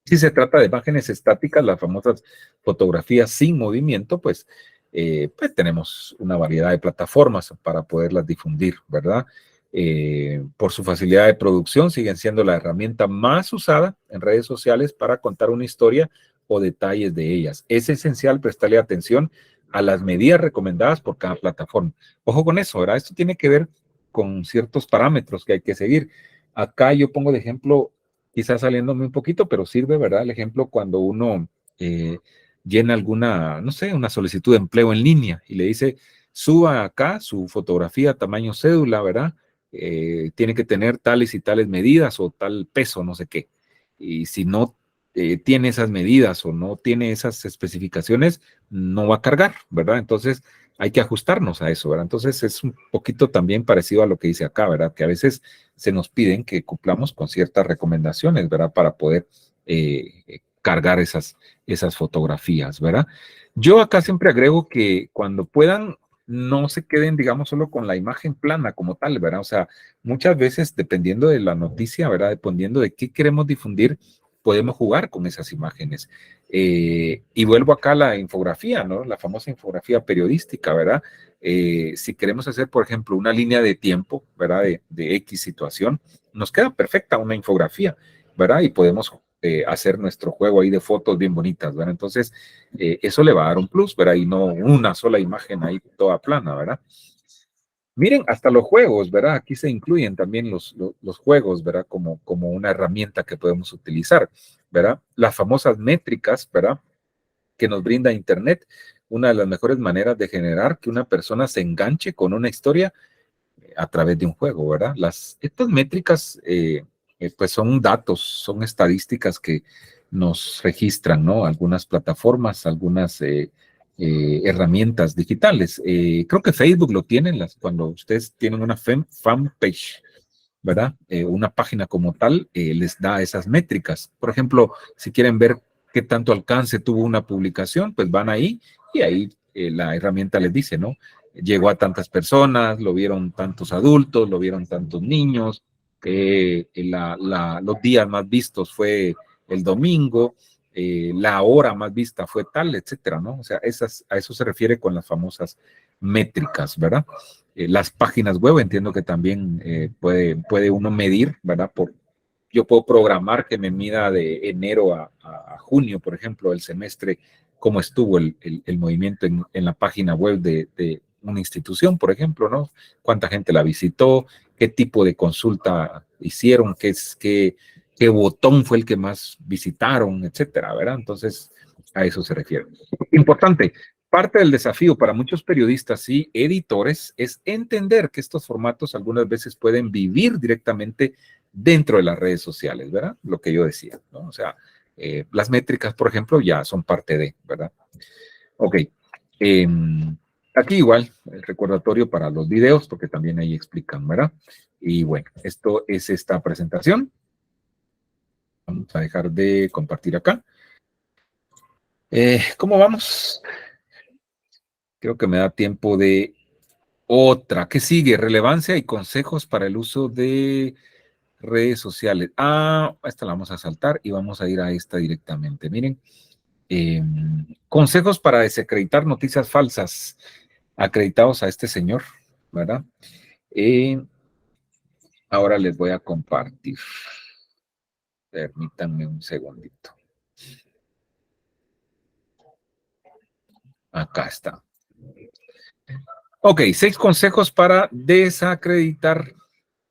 Si se trata de imágenes estáticas, las famosas fotografías sin movimiento, pues tenemos una variedad de plataformas para poderlas difundir, ¿verdad? Por su facilidad de producción, siguen siendo la herramienta más usada en redes sociales para contar una historia o detalles de ellas. Es esencial prestarle atención a las medidas recomendadas por cada plataforma. Ojo con eso, ¿verdad? Esto tiene que ver con ciertos parámetros que hay que seguir. Acá yo pongo de ejemplo, quizás saliéndome un poquito, pero sirve, ¿verdad? El ejemplo cuando uno llena alguna, no sé, una solicitud de empleo en línea y le dice, suba acá su fotografía tamaño cédula, ¿verdad? Tiene que tener tales y tales medidas o tal peso, no sé qué. Y si no tiene esas medidas o no tiene esas especificaciones, no va a cargar, ¿verdad? Entonces hay que ajustarnos a eso, ¿verdad? Entonces es un poquito también parecido a lo que dice acá, ¿verdad? Que a veces se nos piden que cumplamos con ciertas recomendaciones, ¿verdad? Para poder cargar esas fotografías, ¿verdad? Yo acá siempre agrego que cuando puedan, no se queden, digamos, solo con la imagen plana como tal, ¿verdad? O sea, muchas veces, dependiendo de la noticia, ¿verdad? Dependiendo de qué queremos difundir, podemos jugar con esas imágenes. Y vuelvo acá a la infografía, ¿no? La famosa infografía periodística, ¿verdad? Si queremos hacer, por ejemplo, una línea de tiempo, ¿verdad? De X situación, nos queda perfecta una infografía, ¿verdad? Y podemos hacer nuestro juego ahí de fotos bien bonitas, ¿verdad? Entonces, eso le va a dar un plus, ¿verdad? Y no una sola imagen ahí toda plana, ¿verdad? Miren, hasta los juegos, ¿verdad? Aquí se incluyen también los juegos, ¿verdad? Como una herramienta que podemos utilizar, ¿verdad? Las famosas métricas, ¿verdad? Que nos brinda Internet, una de las mejores maneras de generar que una persona se enganche con una historia a través de un juego, ¿verdad? Estas métricas, pues son datos, son estadísticas que nos registran, ¿no? Algunas plataformas, algunas herramientas digitales. Creo que Facebook lo tienen, cuando ustedes tienen una fanpage, ¿verdad? Una página como tal les da esas métricas. Por ejemplo, si quieren ver qué tanto alcance tuvo una publicación, pues van ahí y ahí la herramienta les dice, ¿no? Llegó a tantas personas, lo vieron tantos adultos, lo vieron tantos niños, los días más vistos fue el domingo, la hora más vista fue tal, etcétera, ¿no? O sea, a eso se refiere con las famosas métricas, ¿verdad? Las páginas web, entiendo que también puede uno medir, ¿verdad? Yo puedo programar que me mida de enero a junio, por ejemplo, el semestre, cómo estuvo el movimiento en la página web de una institución, por ejemplo, ¿no? Cuánta gente la visitó, qué tipo de consulta hicieron, qué botón fue el que más visitaron, etcétera, ¿verdad? Entonces, a eso se refiere. Importante, parte del desafío para muchos periodistas y editores es entender que estos formatos algunas veces pueden vivir directamente dentro de las redes sociales, ¿verdad? Lo que yo decía, ¿no? O sea, las métricas, por ejemplo, ya son parte de, ¿verdad? Ok. Eh, Aquí igual, el recordatorio para los videos, porque también ahí explican, ¿verdad? Y bueno, esto es esta presentación. Vamos a dejar de compartir acá. ¿Cómo vamos? Creo que me da tiempo de otra. ¿Qué sigue? Relevancia y consejos para el uso de redes sociales. Esta la vamos a saltar y vamos a ir a esta directamente. Miren, consejos para desacreditar noticias falsas acreditados a este señor, ¿verdad? Ahora les voy a compartir. Permítanme un segundito. Acá está. Ok, 6 consejos para desacreditar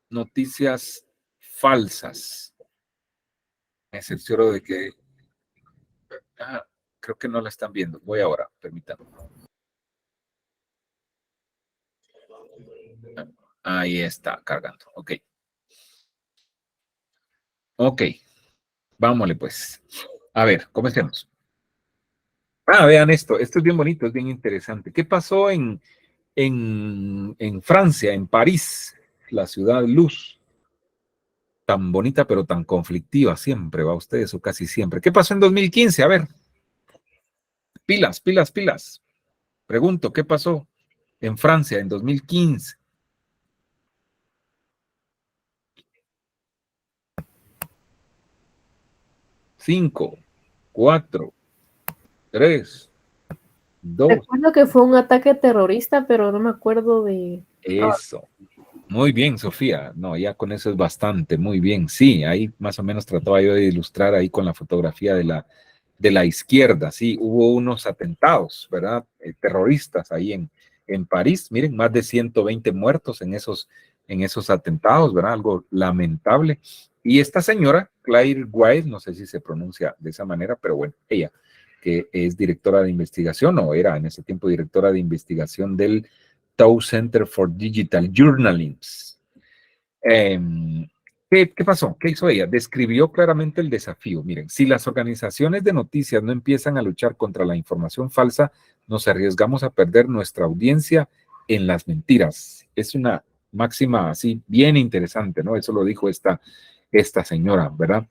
noticias falsas. Me cercioro de que creo que no la están viendo. Voy ahora, permítanme. Ahí está, cargando. Ok. Ok, vámonos pues. A ver, comencemos. Vean esto. Esto es bien bonito, es bien interesante. ¿Qué pasó en Francia, en París, la ciudad luz? Tan bonita, pero tan conflictiva siempre, va ustedes, o casi siempre. ¿Qué pasó en 2015? A ver, pilas, pilas, pilas. Pregunto, ¿qué pasó en Francia en 2015? 5, 4, 3, 2. Recuerdo que fue un ataque terrorista, pero no me acuerdo de... Eso. Muy bien, Sofía. No, ya con eso es bastante. Muy bien. Sí, ahí más o menos trataba yo de ilustrar ahí con la fotografía de la izquierda. Sí, hubo unos atentados, ¿verdad? Terroristas ahí en París. Miren, más de 120 muertos en esos atentados, ¿verdad? Algo lamentable. Y esta señora, Claire White, no sé si se pronuncia de esa manera, pero bueno, ella, que es directora de investigación, o era en ese tiempo directora de investigación del Tau Center for Digital Journalism. Eh, ¿Qué pasó? ¿Qué hizo ella? Describió claramente el desafío. Miren, si las organizaciones de noticias no empiezan a luchar contra la información falsa, nos arriesgamos a perder nuestra audiencia en las mentiras. Es una máxima así bien interesante, ¿no? Eso lo dijo esta señora, ¿verdad?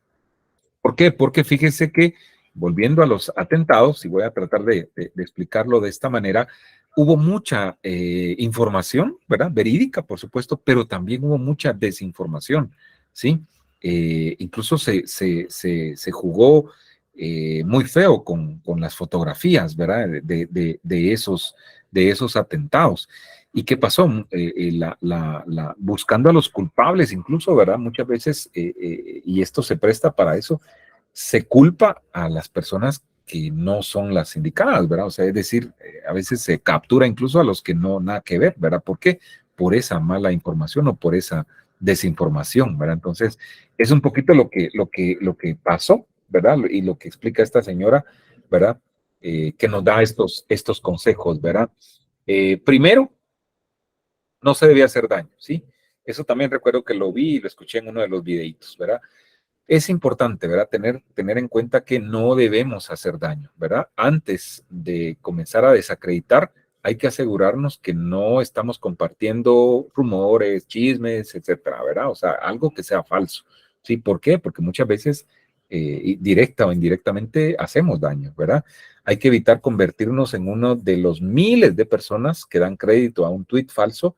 ¿Por qué? Porque fíjese que, volviendo a los atentados, y voy a tratar de explicarlo de esta manera, hubo mucha información, ¿verdad? Verídica, por supuesto, pero también hubo mucha desinformación, ¿sí? Incluso se jugó muy feo con las fotografías, ¿verdad? De esos atentados. ¿Y qué pasó? Buscando a los culpables, incluso, ¿verdad? Muchas veces, y esto se presta para eso, se culpa a las personas que no son las indicadas, ¿verdad? O sea, es decir, a veces se captura incluso a los que no nada que ver, ¿verdad? ¿Por qué? Por esa mala información o por esa desinformación, ¿verdad? Entonces, es un poquito lo que pasó, ¿verdad? Y lo que explica esta señora, ¿verdad? Que nos da estos consejos, ¿verdad? Primero, no se debía hacer daño, ¿sí? Eso también recuerdo que lo vi y lo escuché en uno de los videitos, ¿verdad? Es importante, ¿verdad? Tener en cuenta que no debemos hacer daño, ¿verdad? Antes de comenzar a desacreditar, hay que asegurarnos que no estamos compartiendo rumores, chismes, etcétera, ¿verdad? O sea, algo que sea falso. ¿Sí? ¿Por qué? Porque muchas veces, directa o indirectamente, hacemos daño, ¿verdad? Hay que evitar convertirnos en uno de los miles de personas que dan crédito a un tuit falso,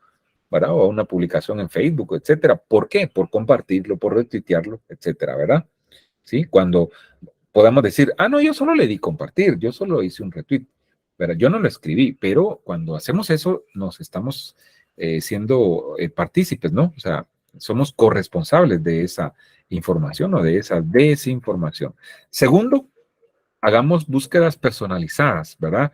¿verdad? O a una publicación en Facebook, etcétera. ¿Por qué? Por compartirlo, por retuitearlo, etcétera, ¿verdad? ¿Sí? Cuando podamos decir, no, yo solo le di compartir, yo solo hice un retweet, ¿verdad? Yo no lo escribí, pero cuando hacemos eso nos estamos siendo partícipes, ¿no? O sea, somos corresponsables de esa información o de esa desinformación. Segundo, hagamos búsquedas personalizadas, ¿verdad?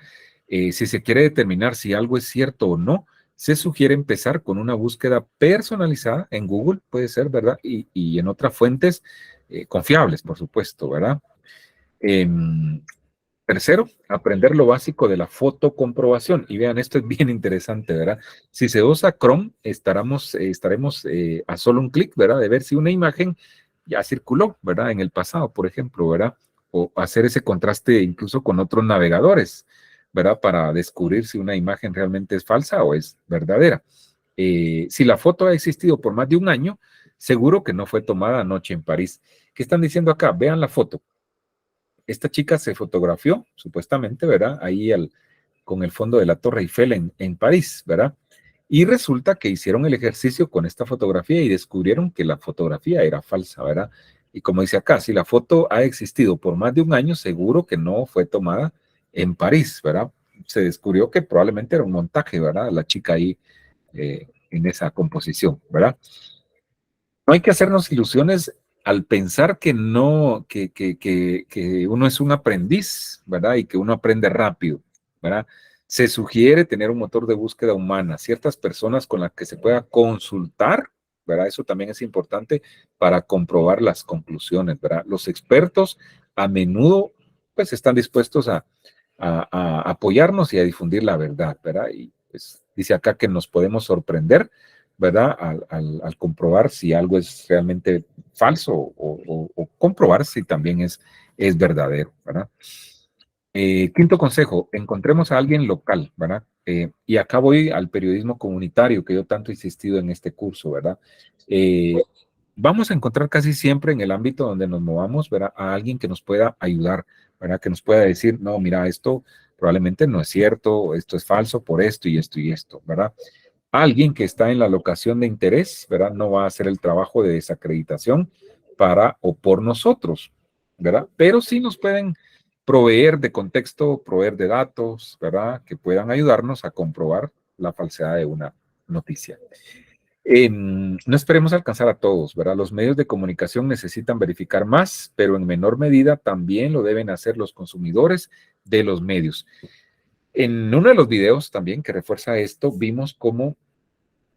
Si se quiere determinar si algo es cierto o no, se sugiere empezar con una búsqueda personalizada en Google, puede ser, ¿verdad? Y en otras fuentes confiables, por supuesto, ¿verdad? Eh, Tercero, aprender lo básico de la fotocomprobación. Y vean, esto es bien interesante, ¿verdad? Si se usa Chrome, estaremos a solo un clic, ¿verdad? De ver si una imagen ya circuló, ¿verdad? En el pasado, por ejemplo, ¿verdad? O hacer ese contraste incluso con otros navegadores, ¿verdad? Para descubrir si una imagen realmente es falsa o es verdadera. Si la foto ha existido por más de un año, seguro que no fue tomada anoche en París. ¿Qué están diciendo acá? Vean la foto. Esta chica se fotografió, supuestamente, ¿verdad? Ahí con el fondo de la Torre Eiffel en París, ¿verdad? Y resulta que hicieron el ejercicio con esta fotografía y descubrieron que la fotografía era falsa, ¿verdad? Y como dice acá, si la foto ha existido por más de un año, seguro que no fue tomada en París, ¿verdad? Se descubrió que probablemente era un montaje, ¿verdad? La chica ahí en esa composición, ¿verdad? No hay que hacernos ilusiones al pensar que no, que uno es un aprendiz, ¿verdad? Y que uno aprende rápido, ¿verdad? Se sugiere tener un motor de búsqueda humana, ciertas personas con las que se pueda consultar, ¿verdad? Eso también es importante para comprobar las conclusiones, ¿verdad? Los expertos a menudo, pues, están dispuestos a apoyarnos y a difundir la verdad, ¿verdad? Y pues dice acá que nos podemos sorprender, ¿verdad? Al comprobar si algo es realmente falso o comprobar si también es verdadero, ¿verdad? Quinto consejo, encontremos a alguien local, ¿verdad? Y acá voy al periodismo comunitario que yo tanto he insistido en este curso, ¿verdad? Eh, Vamos a encontrar casi siempre en el ámbito donde nos movamos, ¿verdad? A alguien que nos pueda ayudar, ¿verdad? Que nos pueda decir, no, mira, esto probablemente no es cierto, esto es falso por esto y esto, ¿verdad? Alguien que está en la locación de interés, ¿verdad? No va a hacer el trabajo de desacreditación para o por nosotros, ¿verdad? Pero sí nos pueden proveer de contexto, proveer de datos, ¿verdad? Que puedan ayudarnos a comprobar la falsedad de una noticia. No esperemos alcanzar a todos, ¿verdad? Los medios de comunicación necesitan verificar más, pero en menor medida también lo deben hacer los consumidores de los medios. En uno de los videos también que refuerza esto, vimos cómo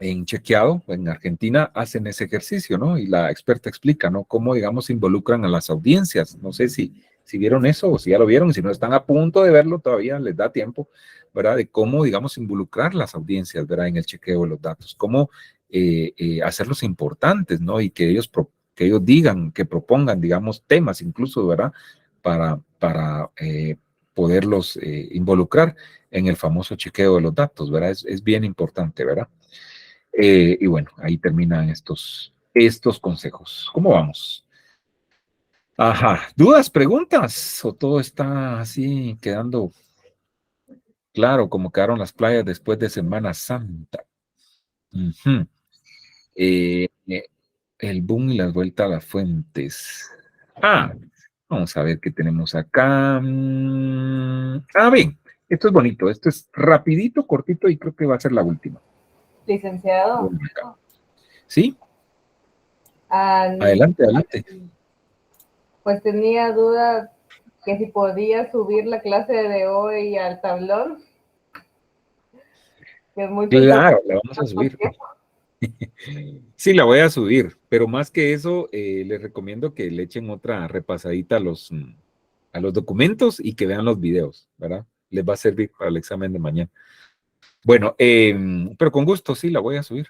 en Chequeado, en Argentina, hacen ese ejercicio, ¿no? Y la experta explica, ¿no? Cómo, digamos, involucran a las audiencias. No sé si vieron eso o si ya lo vieron, si no están a punto de verlo, todavía les da tiempo, ¿verdad? De cómo, digamos, involucrar las audiencias, ¿verdad? En el chequeo de los datos, cómo hacerlos importantes, ¿no? Y que ellos digan, que propongan, digamos, temas incluso, ¿verdad? Para poderlos involucrar en el famoso chequeo de los datos, ¿verdad? Es bien importante, ¿verdad? Y bueno, ahí terminan estos consejos. ¿Cómo vamos? Ajá, ¿dudas, preguntas? ¿O todo está así quedando claro como quedaron las playas después de Semana Santa? Ujú. Eh, eh, el boom y las vueltas a las fuentes. Ah, vamos a ver qué tenemos acá. Bien, esto es bonito, esto es rapidito, cortito y creo que va a ser la última. Licenciado. ¿Sí? Adelante, adelante. Pues tenía duda que si podía subir la clase de hoy al tablón. Que es muy claro, la vamos a subir. Sí, la voy a subir, pero más que eso, les recomiendo que le echen otra repasadita a los documentos y que vean los videos, ¿verdad? Les va a servir para el examen de mañana. Bueno, pero con gusto sí la voy a subir.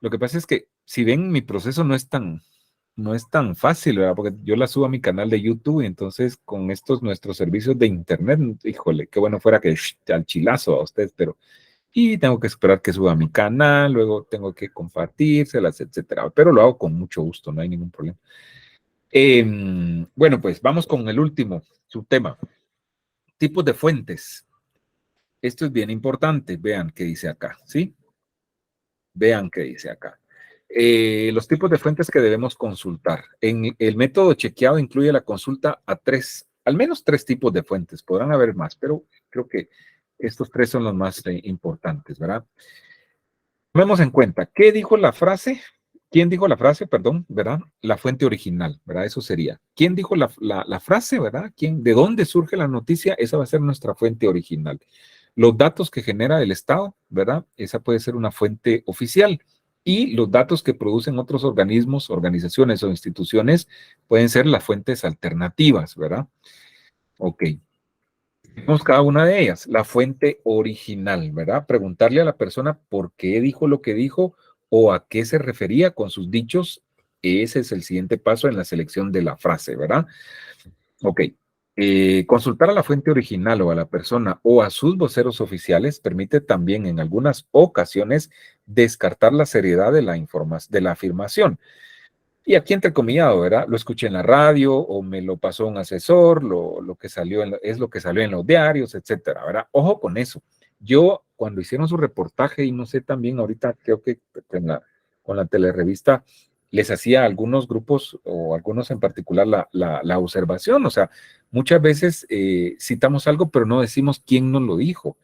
Lo que pasa es que si ven, mi proceso no es tan fácil, ¿verdad? Porque yo la subo a mi canal de YouTube y entonces con estos nuestros servicios de internet, híjole, qué bueno fuera que al chilazo a ustedes, pero y tengo que esperar que suba a mi canal, luego tengo que compartírselas, etcétera. Pero lo hago con mucho gusto, no hay ningún problema. Bueno, pues vamos con el último subtema. Tipos de fuentes. Esto es bien importante. Vean qué dice acá, ¿sí? Vean qué dice acá. Los tipos de fuentes que debemos consultar. En el método chequeado incluye la consulta a al menos tres tipos de fuentes. Podrán haber más, pero creo que estos tres son los más importantes, ¿verdad? Tomemos en cuenta, ¿qué dijo la frase? ¿Quién dijo la frase? Perdón, ¿verdad? La fuente original, ¿verdad? Eso sería. ¿Quién dijo la frase, ¿verdad? ¿De dónde surge la noticia? Esa va a ser nuestra fuente original. Los datos que genera el Estado, ¿verdad? Esa puede ser una fuente oficial. Y los datos que producen otros organismos, organizaciones o instituciones pueden ser las fuentes alternativas, ¿verdad? Ok. Tenemos cada una de ellas, la fuente original, ¿verdad? Preguntarle a la persona por qué dijo lo que dijo o a qué se refería con sus dichos. Ese es el siguiente paso en la selección de la frase, ¿verdad? Ok. Consultar a la fuente original o a la persona o a sus voceros oficiales permite también en algunas ocasiones descartar la seriedad de la afirmación. Y aquí entrecomillado, ¿verdad? Lo escuché en la radio o me lo pasó un asesor, lo que salió es lo que salió en los diarios, etcétera, ¿verdad? Ojo con eso. Yo, cuando hicieron su reportaje, y no sé también ahorita, creo que con la telerevista, les hacía a algunos grupos o algunos en particular la observación. O sea, muchas veces citamos algo, pero no decimos quién nos lo dijo,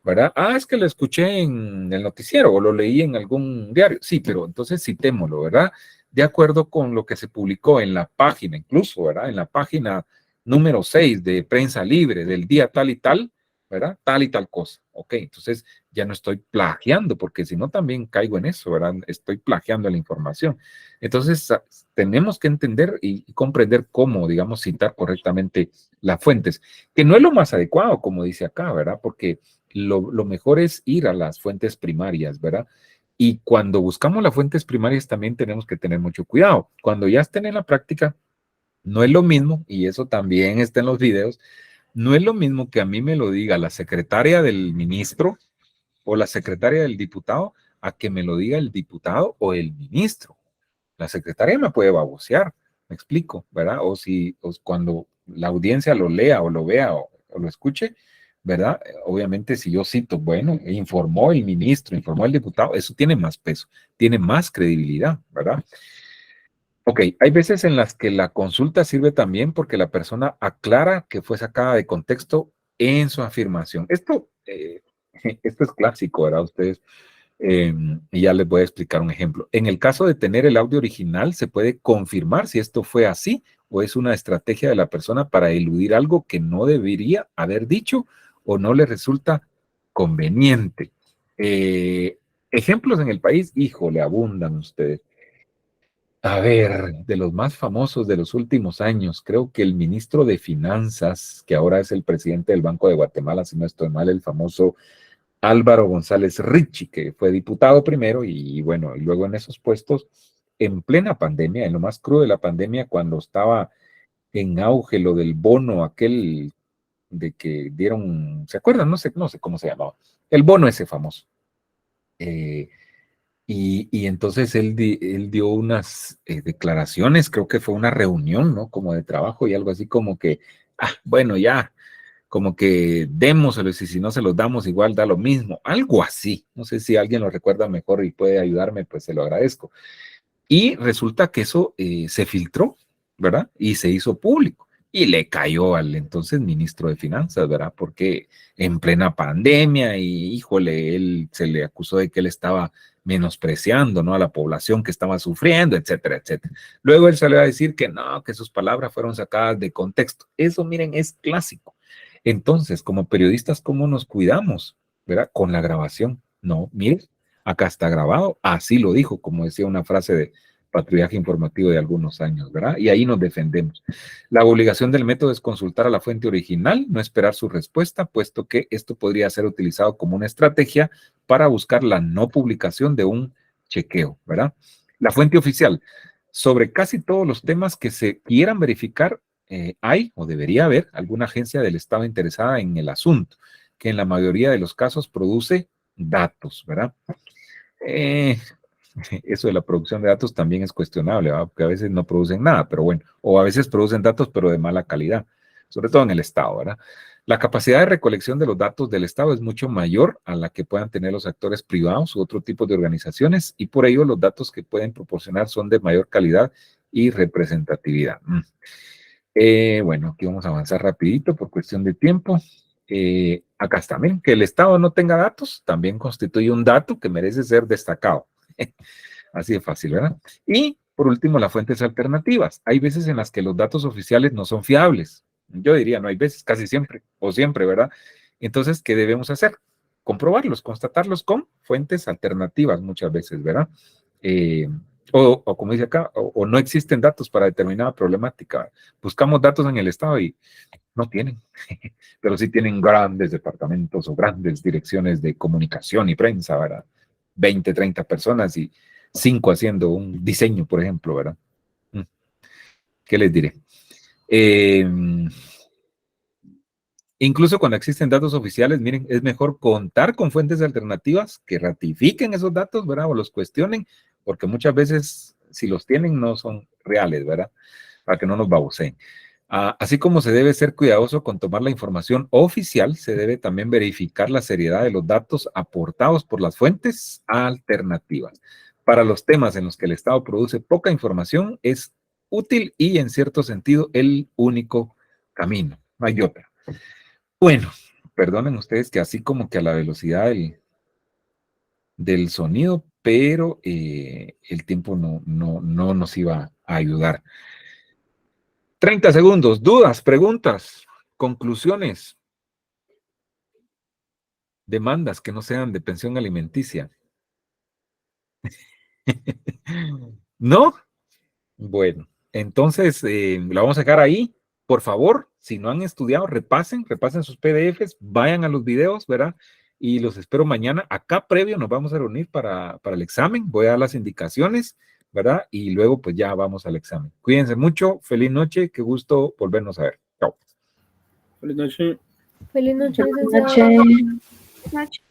¿verdad? Ah, es que lo escuché en el noticiero o lo leí en algún diario. Sí, pero entonces citémoslo, ¿verdad? De acuerdo con lo que se publicó en la página, incluso, ¿verdad? En la página número 6 de Prensa Libre del día tal y tal, ¿verdad? Tal y tal cosa. Ok, entonces ya no estoy plagiando, porque si no también caigo en eso, ¿verdad? Estoy plagiando la información. Entonces tenemos que entender y comprender cómo, digamos, citar correctamente las fuentes, que no es lo más adecuado, como dice acá, ¿verdad? Porque lo mejor es ir a las fuentes primarias, ¿verdad? Y cuando buscamos las fuentes primarias también tenemos que tener mucho cuidado. Cuando ya estén en la práctica, no es lo mismo, y eso también está en los videos, no es lo mismo que a mí me lo diga la secretaria del ministro o la secretaria del diputado a que me lo diga el diputado o el ministro. La secretaria me puede babosear, me explico, ¿verdad? O cuando la audiencia lo lea o lo vea o lo escuche, ¿verdad? Obviamente si yo cito, bueno, informó el ministro, informó el diputado, eso tiene más peso, tiene más credibilidad, ¿verdad? Ok, hay veces en las que la consulta sirve también porque la persona aclara que fue sacada de contexto en su afirmación. Esto es clásico, ¿verdad? Ustedes y ya les voy a explicar un ejemplo. En el caso de tener el audio original, se puede confirmar si esto fue así o es una estrategia de la persona para eludir algo que no debería haber dicho o no le resulta conveniente. Ejemplos en el país, híjole, abundan ustedes. A ver, de los más famosos de los últimos años, creo que el ministro de Finanzas, que ahora es el presidente del Banco de Guatemala, si no estoy mal, el famoso Álvaro González Richie, que fue diputado primero y bueno, y luego en esos puestos, en plena pandemia, en lo más crudo de la pandemia, cuando estaba en auge lo del bono, aquel de que dieron, ¿se acuerdan? No sé cómo se llamaba, el bono ese famoso. Eh, y entonces él dio unas declaraciones, creo que fue una reunión, ¿no? Como de trabajo y algo así como que, bueno, ya como que démoselos y si no se los damos igual da lo mismo, algo así. No sé si alguien lo recuerda mejor y puede ayudarme, pues se lo agradezco. Y resulta que eso se filtró, ¿verdad? Y se hizo público. Y le cayó al entonces ministro de Finanzas, ¿verdad? Porque en plena pandemia y híjole, él se le acusó de que él estaba menospreciando, ¿no? A la población que estaba sufriendo, etcétera, etcétera. Luego él salió a decir que no, que sus palabras fueron sacadas de contexto. Eso, miren, es clásico. Entonces, como periodistas, ¿cómo nos cuidamos, ¿verdad? Con la grabación. No, miren, acá está grabado, así lo dijo, como decía una frase de patrullaje informativo de algunos años, ¿verdad? Y ahí nos defendemos. La obligación del método es consultar a la fuente original, no esperar su respuesta, puesto que esto podría ser utilizado como una estrategia para buscar la no publicación de un chequeo, ¿verdad? La fuente oficial. Sobre casi todos los temas que se quieran verificar, hay o debería haber alguna agencia del Estado interesada en el asunto, que en la mayoría de los casos produce datos, ¿verdad? Eh, eso de la producción de datos también es cuestionable, ¿verdad? Porque a veces no producen nada, pero bueno, o a veces producen datos, pero de mala calidad, sobre todo en el Estado, ¿verdad? La capacidad de recolección de los datos del Estado es mucho mayor a la que puedan tener los actores privados u otro tipo de organizaciones y por ello los datos que pueden proporcionar son de mayor calidad y representatividad. Bueno, aquí vamos a avanzar rapidito por cuestión de tiempo. Acá está, miren, que el Estado no tenga datos también constituye un dato que merece ser destacado. Así de fácil, ¿verdad? Y por último, las fuentes alternativas. Hay veces en las que los datos oficiales no son fiables. Yo diría, no hay veces, casi siempre, o siempre, ¿verdad? Entonces, ¿qué debemos hacer? Comprobarlos, constatarlos con fuentes alternativas muchas veces, ¿verdad? Eh, o como dice acá, o no existen datos para determinada problemática. Buscamos datos en el Estado y no tienen, pero sí tienen grandes departamentos o grandes direcciones de comunicación y prensa, ¿verdad? 20, 30 personas y 5 haciendo un diseño, por ejemplo, ¿verdad? ¿Qué les diré? Incluso cuando existen datos oficiales, miren, es mejor contar con fuentes alternativas que ratifiquen esos datos, ¿verdad? O los cuestionen, porque muchas veces, si los tienen, no son reales, ¿verdad? Para que no nos baboseen. Así como se debe ser cuidadoso con tomar la información oficial, se debe también verificar la seriedad de los datos aportados por las fuentes alternativas. Para los temas en los que el Estado produce poca información, es útil y, en cierto sentido, el único camino. No hay otra. Bueno, perdonen ustedes que así como que a la velocidad del sonido, pero el tiempo no nos iba a ayudar. 30 segundos, dudas, preguntas, conclusiones, demandas que no sean de pensión alimenticia. ¿No? Bueno, entonces lo vamos a dejar ahí. Por favor, si no han estudiado, repasen sus PDFs, vayan a los videos, ¿verdad? Y los espero mañana. Acá previo nos vamos a reunir para el examen. Voy a dar las indicaciones, ¿verdad? Y luego pues ya vamos al examen. Cuídense mucho. Feliz noche. Qué gusto volvernos a ver. Chao. Feliz noche. Feliz noche, Buenas licenciado. noches.